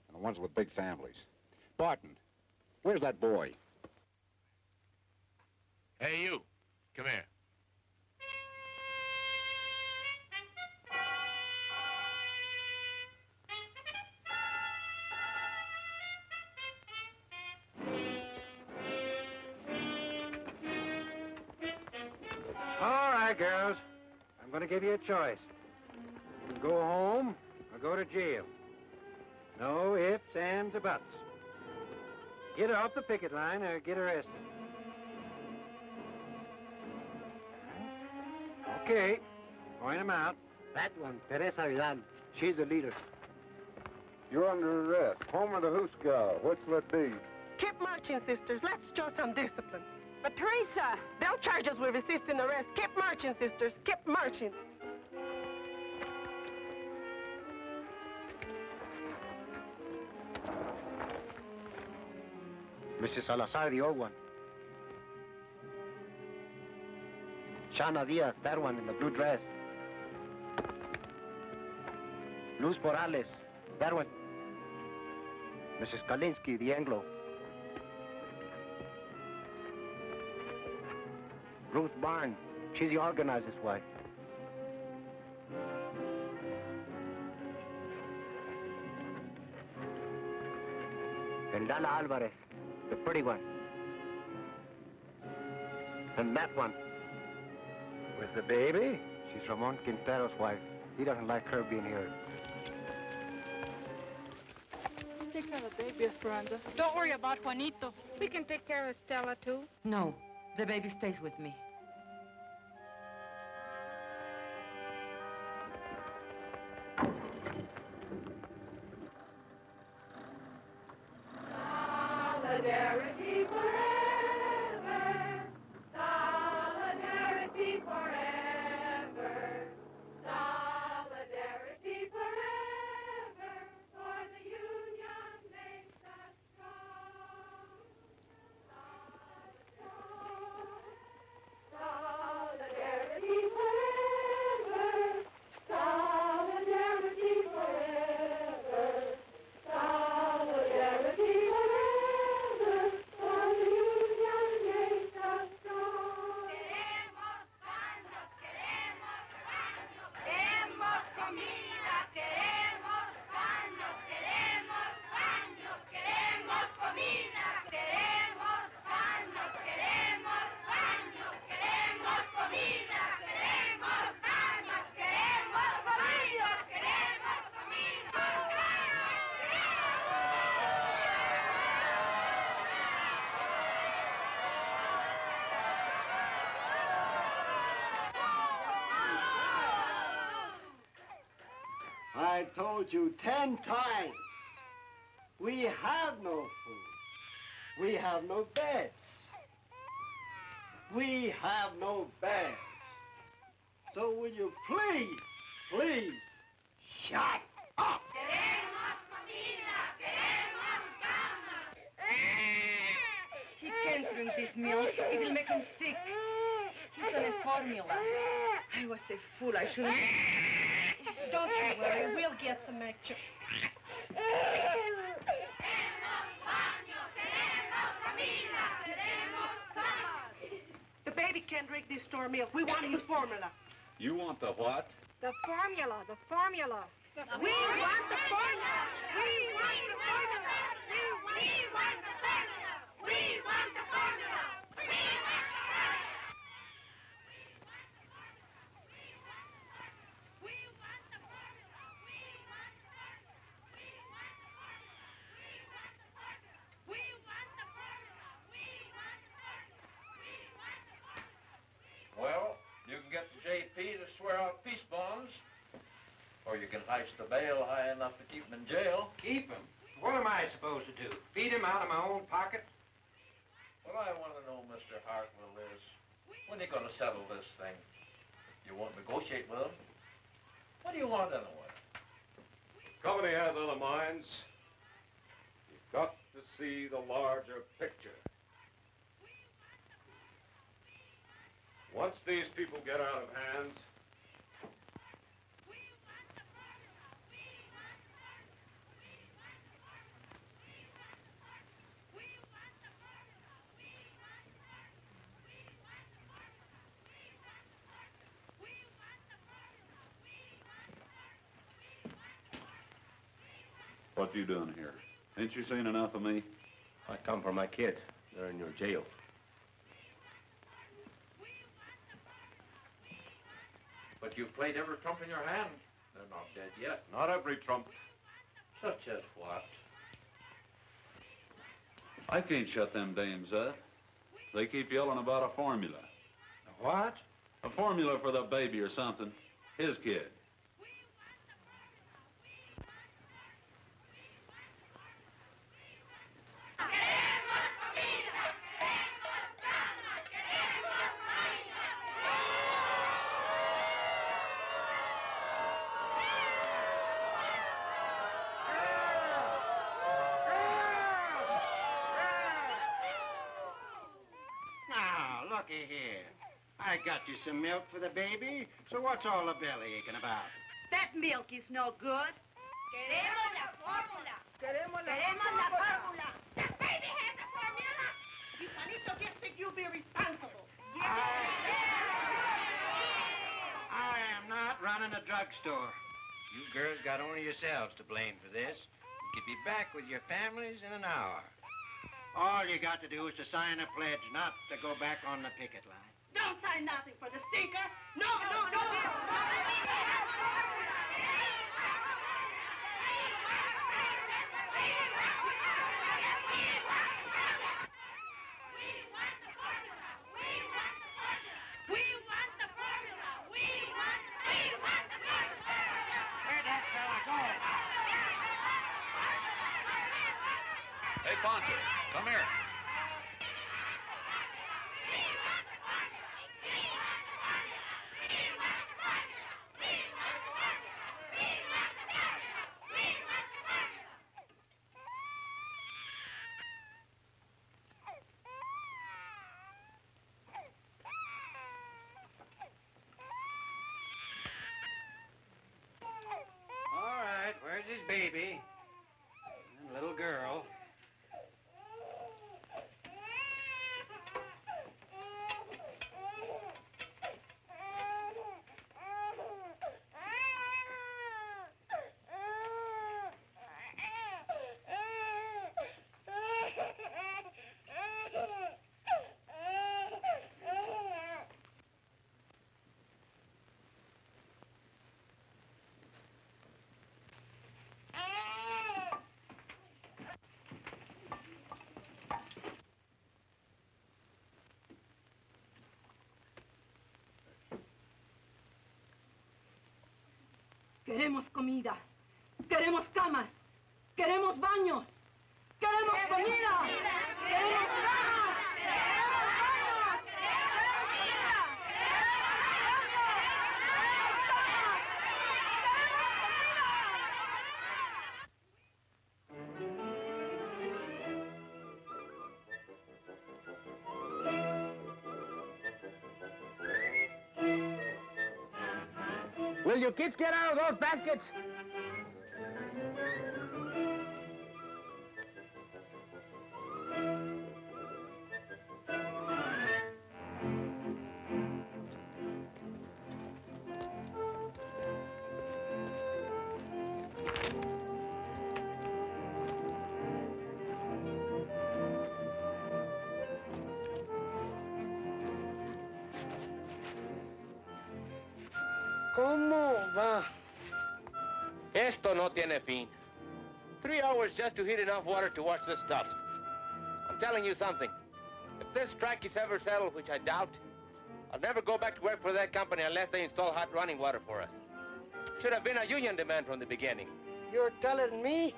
and the ones with big families. Barton, where's that boy? Hey, you. Come here. All right, girls. I'm going to give you a choice. You can go home or go to jail. No ifs, ands, or buts. Get off the picket line or get arrested. Okay. Point them out. That one, Teresa Vidal. She's the leader. You're under arrest. Home or the Hooskow? Which will it be? Keep marching, sisters. Let's show some discipline. But Teresa, they'll charge us with resisting arrest. Keep marching, sisters. Keep marching. Mrs. Salazar, the old one. Shana Diaz, that one in the blue dress. Luz Morales, that one. Mrs. Kalinsky, the Anglo. Ruth Barn, she's the organizer's wife. And Lala Alvarez, the pretty one. And that one, with the baby, she's Ramon Quintero's wife. He doesn't like her being here. Take care of the baby, Esperanza. Don't worry about Juanito. We can take care of Stella, too. No, the baby stays with me. Solidarity forever. Solidarity forever. Solidarity forever. For the union makes us strong. Solidarity forever. Solidarity forever. Solidarity forever. For the union makes us strong. Queremos baños, queremos baños. Queremos comida, queremos baños, queremos baños, queremos comida, queremos baños, queremos baños, queremos comida, queremos baños, queremos comida, queremos comida. I told you 10 times. We have no food. We have no beds. We have no bags. So will you please, shut up? He can't drink this milk. It will make him sick. He's on a formula. I was a fool. I shouldn't... Don't you worry. We'll get some action. The baby can't drink this store milk. We want his formula. You want the what? The formula, the formula. We want the formula. We want the formula. We want the formula. We want the formula. We want the formula. Well, you can get the JP to swear out peace bonds, or you can heist the bail high enough to keep him in jail. Keep him? What am I supposed to do? Feed him out of my own pocket? What I want to know, Mr. Hartwell, is when are you going to settle this thing? You won't negotiate with him? What do you want anyway? Company has other minds. You've got to see the larger picture. Once these people get out of hands, What you doing here? Ain't you seen enough of me? I come for my kids. They're in your jail. But you've played every trump in your hand. They're not dead yet. Not every trump. Such as what? I can't shut them dames up. They keep yelling about a formula. A what? A formula for the baby or something. His kid. looky here. I got you some milk for the baby, so what's all the belly aching about? That milk is no good. Queremos la fórmula. Queremos la fórmula. The baby has a formula. You Juanito just think you'll be responsible. I am not running a drugstore. You girls got only yourselves to blame for this. You could be back with your families in an hour. All you got to do is to sign a pledge not to go back on the picket line. Don't sign nothing for the stinker. No. Hey, Ponce, come here. All right, where's his baby? And little girl. Queremos comida. Queremos camas. Queremos baños. Queremos comida. Queremos camas. Queremos baños. Queremos comida. Will you kids get out of those baskets? ¿Cómo va? Esto no tiene fin. 3 hours just to heat enough water to wash the stuff. I'm telling you something. If this strike is ever settled, which I doubt, I'll never go back to work for that company unless they install hot running water for us. Should have been a union demand from the beginning. You're telling me?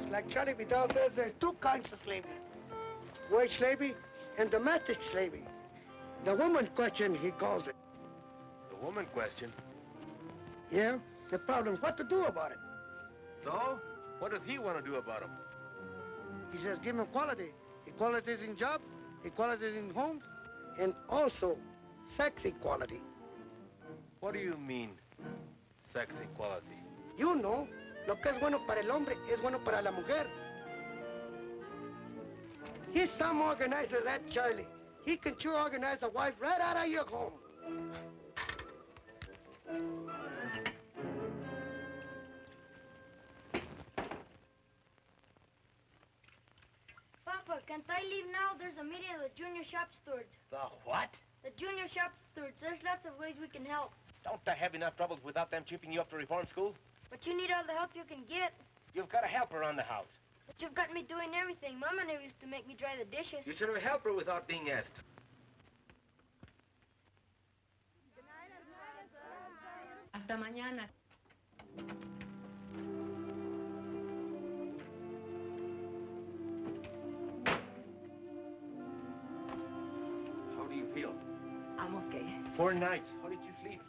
Like Charlie Vidal says, there's two kinds of slavery. White slavery and domestic slavery. The woman question, he calls it. The woman question? Yeah, the problem, what to do about it? So? What does he want to do about them? He says give them equality. Equalities in job, equalities in homes, and also sex equality. What do you mean, sex equality? You know, lo que es bueno para el hombre es bueno para la mujer. He's some organizer, that Charlie. He can sure organize a wife right out of your home. Papa, can't I leave now? There's a meeting of the junior shop stewards. The what? The junior shop stewards. There's lots of ways we can help. Don't I have enough troubles without them chipping you up to reform school? But you need all the help you can get. You've got a helper around the house. But you've got me doing everything. Mama never used to make me dry the dishes. You should have helped her without being asked. Hasta mañana. How do you feel? I'm okay. 4 nights. How did you sleep?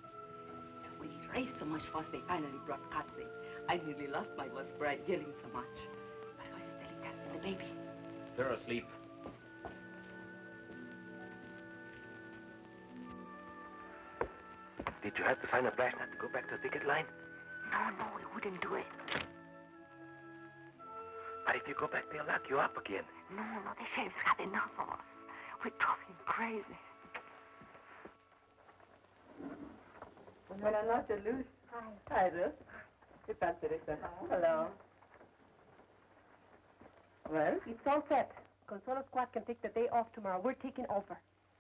We raised so much fuss, they finally brought cuts in. I nearly lost my voice for yelling so much. I was just telling that to the baby. They're asleep. Did you have to find a flashlight to go back to the picket line? No, we wouldn't do it. But if you go back, they'll lock you up again. No, the sheriff's had enough of us. We drove him crazy. Buenas noches, Luz. Hi, Ruth. ¿Qué tal, Teresa? Hello. Well? It's all set. Consuelo Squad can take the day off tomorrow. We're taking over.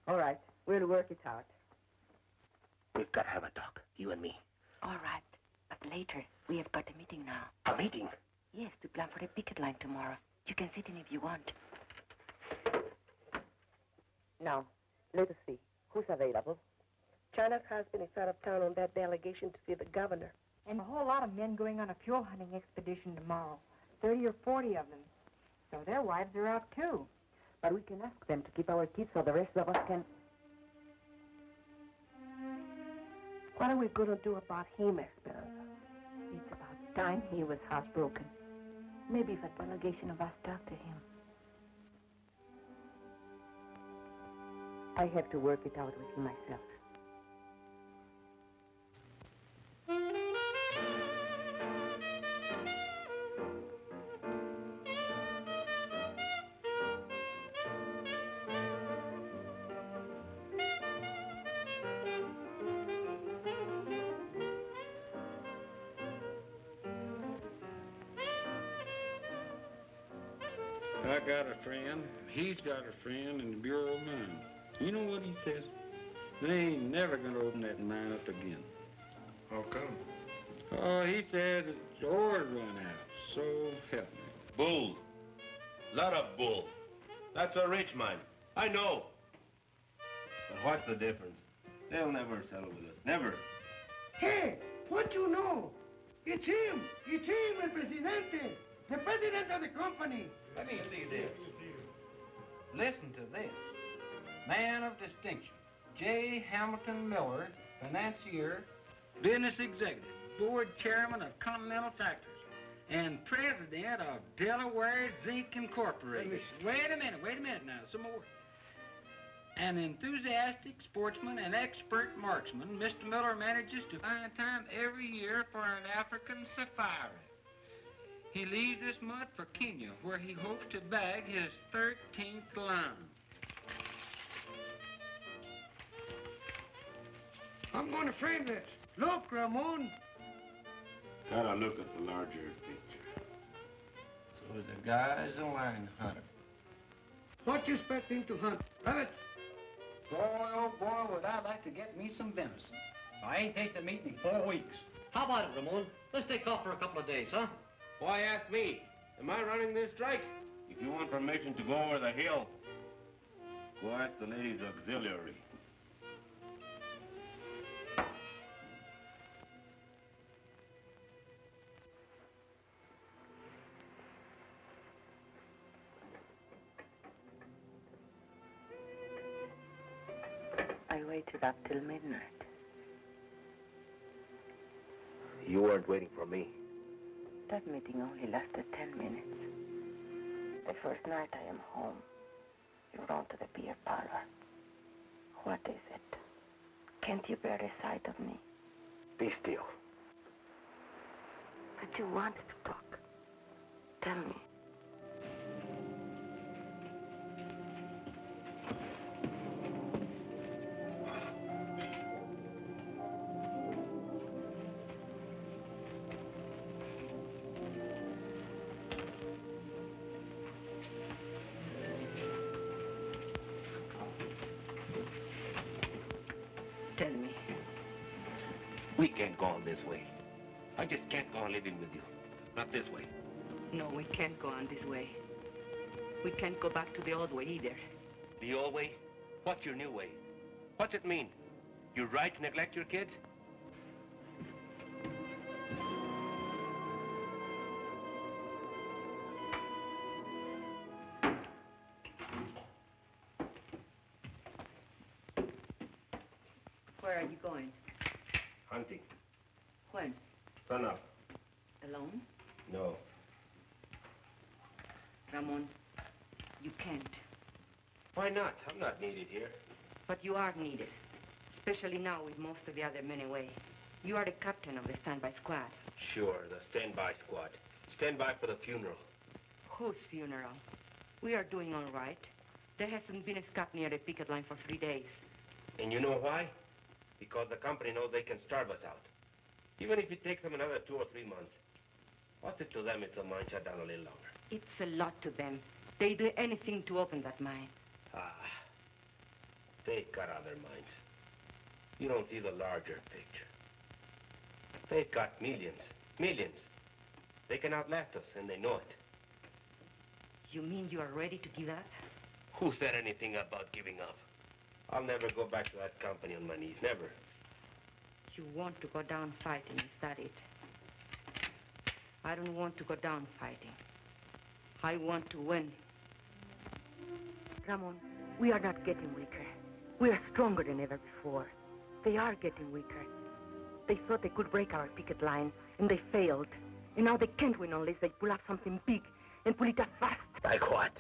All right. We'll work it out. We've got to have a talk, you and me. All right. But later, we have got a meeting now. A meeting? Yes, to plan for the picket line tomorrow. You can sit in if you want. Now, let us see. Who's available? China's husband is out of town on that delegation to see the governor. And a whole lot of men going on a fuel hunting expedition tomorrow. 30 or 40 of them. So their wives are out too. But we can ask them to keep our kids so the rest of us can... What are we going to do about him, Esperanza? It's about time he was housebroken. Maybe if a delegation of us talk to him. I have to work it out with him myself. I got a friend, he's got a friend in the Bureau of Mines. You know what he says? They ain't never gonna open that mine up again. How come? Oh, he said the ore run out, so help me. Bull. Lot of bull. That's a rich mine. I know. But what's the difference? They'll never settle with us. Never. Hey, what you know? It's him, el presidente. The president of the company. Let me see this. Listen to this. Man of distinction, J. Hamilton Miller, financier, business executive, board chairman of Continental Tractors, and president of Delaware Zinc Incorporated. Wait a minute now, some more. An enthusiastic sportsman and expert marksman, Mr. Miller manages to find time every year for an African safari. He leaves this month for Kenya, where he hopes to bag his 13th lion. I'm going to frame this. Look, Ramon. Gotta look at the larger picture. So the guy's a lion hunter. What you expect him to hunt? Rabbit? Boy, oh boy, would I like to get me some venison. I ain't tasted meat in 4 weeks. How about it, Ramon? Let's take off for a couple of days, huh? Why ask me? Am I running this strike? If you want permission to go over the hill, go ask the ladies' auxiliary. I waited up till midnight. You weren't waiting for me. That meeting only lasted 10 minutes. The first night I am home, you run to the beer parlor. What is it? Can't you bear the sight of me? Be still. But you wanted to talk. Tell me. Tell me. We can't go on this way. I just can't go on living with you. Not this way. No, we can't go on this way. We can't go back to the old way either. The old way? What's your new way? What's it mean? You're right to neglect your kids? Where are you going? Hunting. When? Sun up. Alone? No. Ramon, you can't. Why not? I'm not needed here. But you are needed, especially now with most of the other men away. You are the captain of the standby squad. Sure, the standby squad. Stand by for the funeral. Whose funeral? We are doing all right. There hasn't been a scap near the picket line for 3 days. And you know why? Because the company knows they can starve us out. Even if it takes them another 2 or 3 months. What's it to them if the mine shut down a little longer? It's a lot to them. They do anything to open that mine. They've got other minds. You don't see the larger picture. They've got millions. Millions. They can outlast us, and they know it. You mean you are ready to give up? Who said anything about giving up? I'll never go back to that company on my knees. Never. You want to go down fighting, is that it? I don't want to go down fighting. I want to win. Ramon, we are not getting weaker. We are stronger than ever before. They are getting weaker. They thought they could break our picket line, and they failed. And now they can't win unless they pull up something big and pull it up fast. Like what?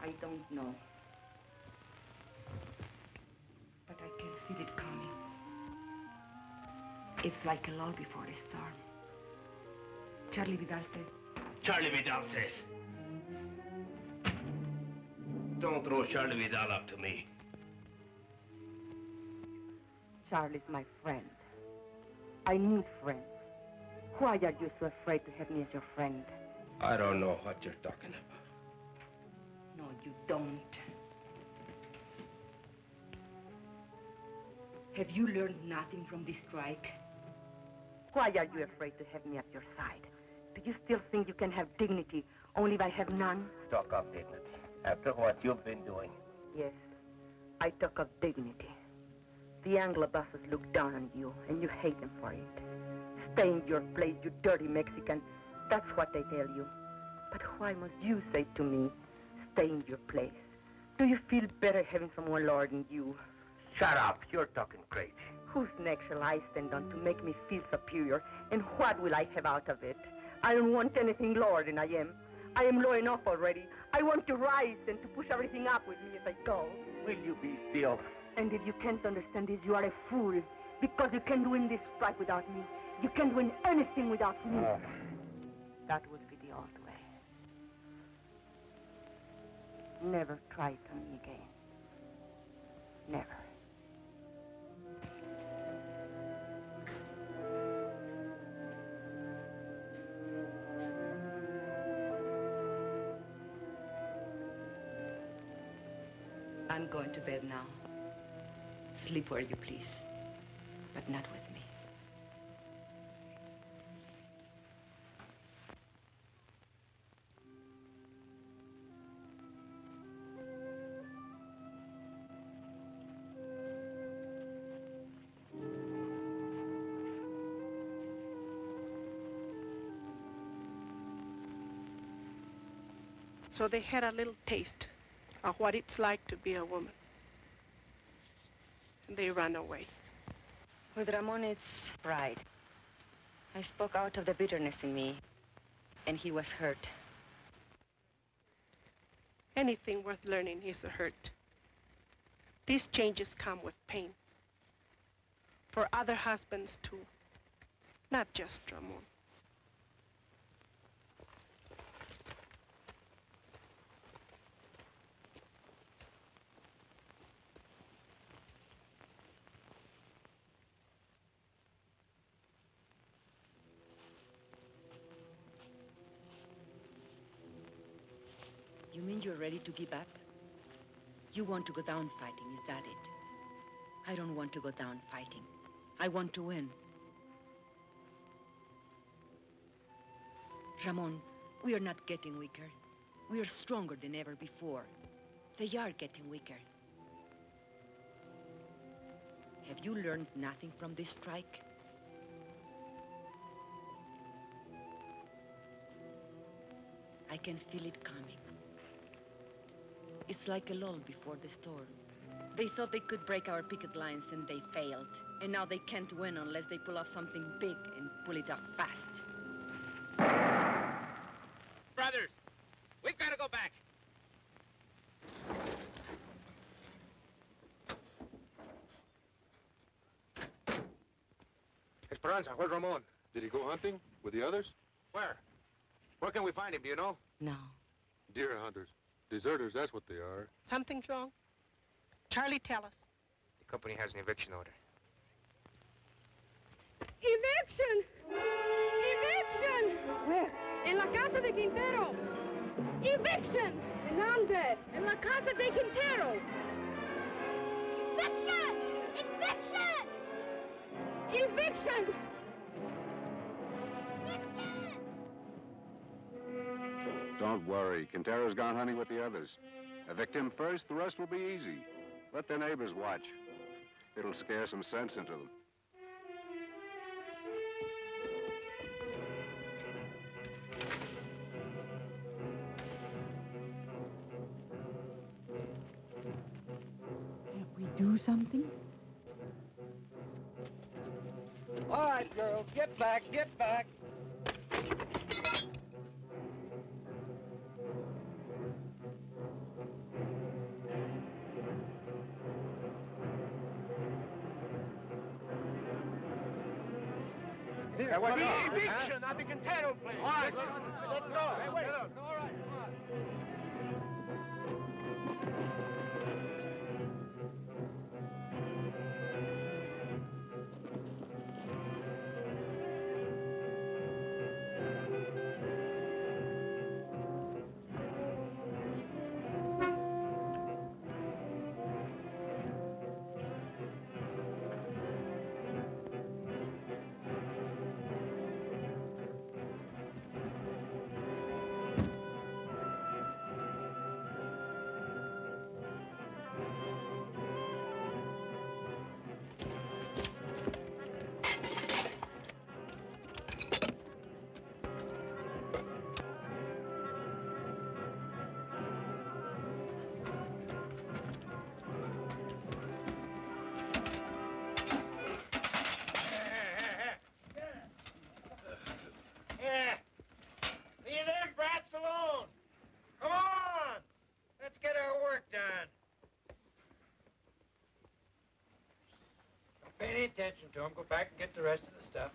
I don't know. But I can feel it coming. It's like a lull before a storm. Charlie Vidal says. Charlie Vidal says. Don't throw Charlie Vidal up to me. Charlie's my friend. I need friends. Why are you so afraid to have me as your friend? I don't know what you're talking about. No, you don't. Have you learned nothing from this strike? Why are you afraid to have me at your side? Do you still think you can have dignity only if I have none? Talk of dignity. After what you've been doing. Yes, I talk of dignity. The Anglo bosses look down on you, and you hate them for it. Stay in your place, you dirty Mexican. That's what they tell you. But why must you say to me, stay in your place? Do you feel better having someone lording you? Shut up. You're talking crazy. Whose neck shall I stand on to make me feel superior? And what will I have out of it? I don't want anything lower than I am. I am low enough already. I want to rise and to push everything up with me as I go. Will you be still? And if you can't understand this, you are a fool. Because you can't win this strike without me. You can't win anything without me. That would be the old way. Never try it on me again. Never. I'm going to bed now. Sleep where you please, but not with me. So they had a little taste of what it's like to be a woman. And they ran away. With Ramon, it's pride. I spoke out of the bitterness in me, and he was hurt. Anything worth learning is a hurt. These changes come with pain. For other husbands, too. Not just Ramon. You mean you're ready to give up? You want to go down fighting, is that it? I don't want to go down fighting. I want to win. Ramon, we are not getting weaker. We are stronger than ever before. They are getting weaker. Have you learned nothing from this strike? I can feel it coming. It's like a lull before the storm. They thought they could break our picket lines, and they failed. And now they can't win unless they pull off something big and pull it off fast. Brothers, we've got to go back. Esperanza, where's Ramon? Did he go hunting with the others? Where? Where can we find him, do you know? No. Deer hunters. Deserters, that's what they are. Something's wrong. Charlie, tell us. The company has an eviction order. Eviction! Eviction! Where? En la casa de Quintero. Eviction! ¿En dónde? En la casa de Quintero. Eviction! Eviction! Eviction! Don't worry. Quintero's gone hunting with the others. Evict him first, the rest will be easy. Let their neighbors watch. It'll scare some sense into them. Can't we do something? All right, girls, get back, get back. There was the eviction at the Quintero place. All right, let's go. Hey, wait. All right, come on. Pay any attention to him. Go back and get the rest of the stuff.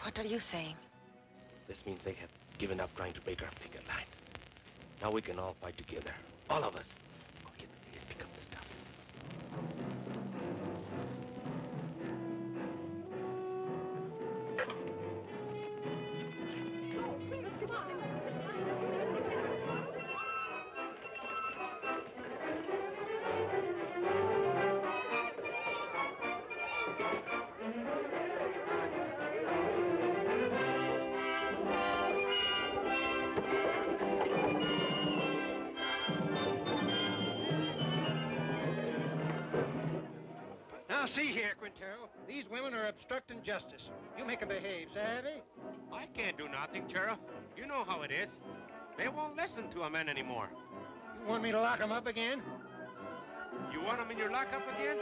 What are you saying? This means they have given up trying to break our picket line. Now we can all fight together. All of us. Go get the thing and pick up the stuff. Now, see here, Quintero. These women are obstructing justice. You make them behave, savvy? I can't do nothing, Sheriff. You know how it is. They won't listen to a man anymore. You want me to lock them up again? You want them in your lockup again?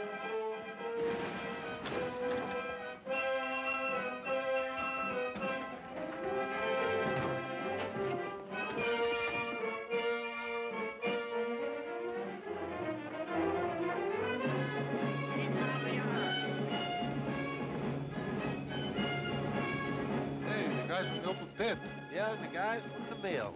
Guys from the open pit. Yeah, the guys from the mill.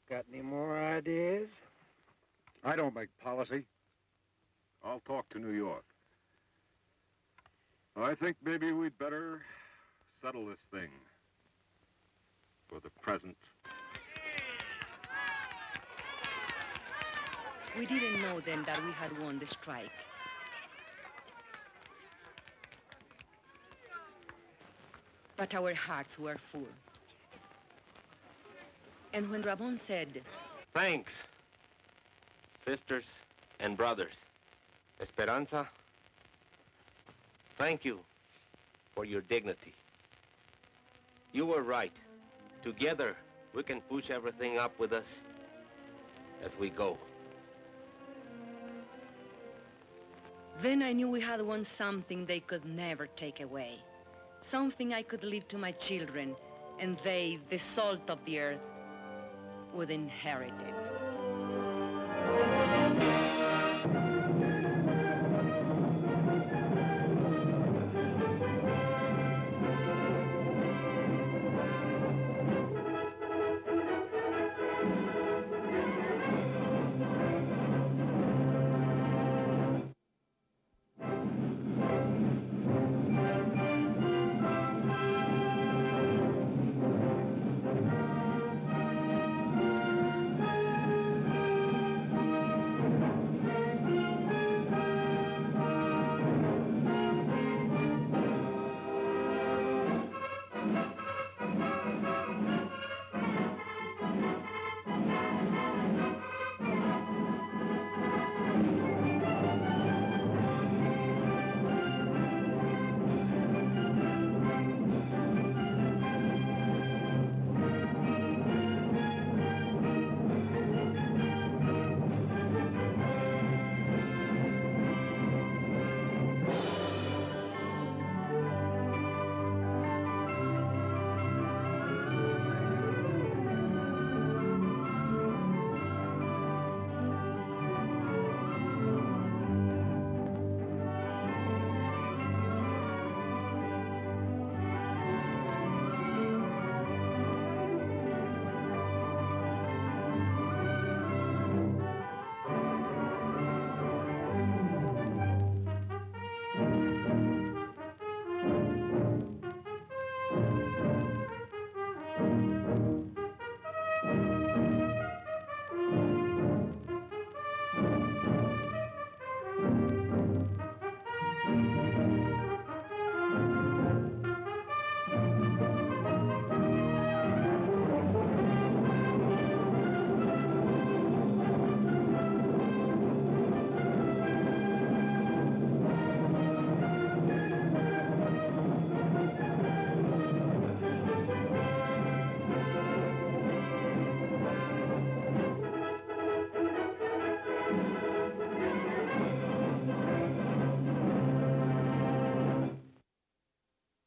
Got any more ideas? I don't make policy. I'll talk to New York. I think maybe we'd better settle this thing for the present. We didn't know then that we had won the strike. But our hearts were full. And when Ramon said, Thanks, sisters and brothers. Esperanza, thank you for your dignity. You were right. Together, we can push everything up with us as we go. then I knew we had won something they could never take away. Something I could leave to my children, and they, the salt of the earth, would inherit it.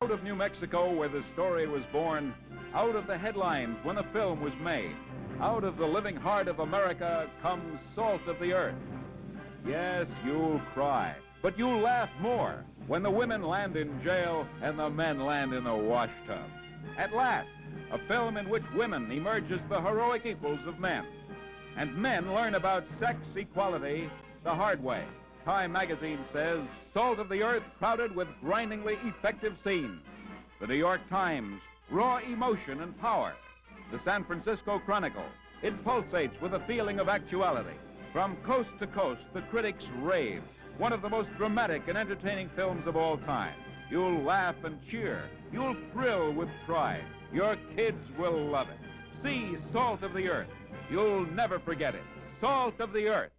Out of New Mexico, where the story was born, out of the headlines when the film was made, out of the living heart of America comes Salt of the Earth. Yes, you'll cry, but you'll laugh more when the women land in jail and the men land in the wash tub. At last, a film in which women emerge as the heroic equals of men, and men learn about sex equality the hard way. Time magazine says, Salt of the Earth crowded with grindingly effective scenes. The New York Times, raw emotion and power. The San Francisco Chronicle, it pulsates with a feeling of actuality. From coast to coast, the critics rave. One of the most dramatic and entertaining films of all time. You'll laugh and cheer. You'll thrill with pride. Your kids will love it. See Salt of the Earth. You'll never forget it. Salt of the Earth.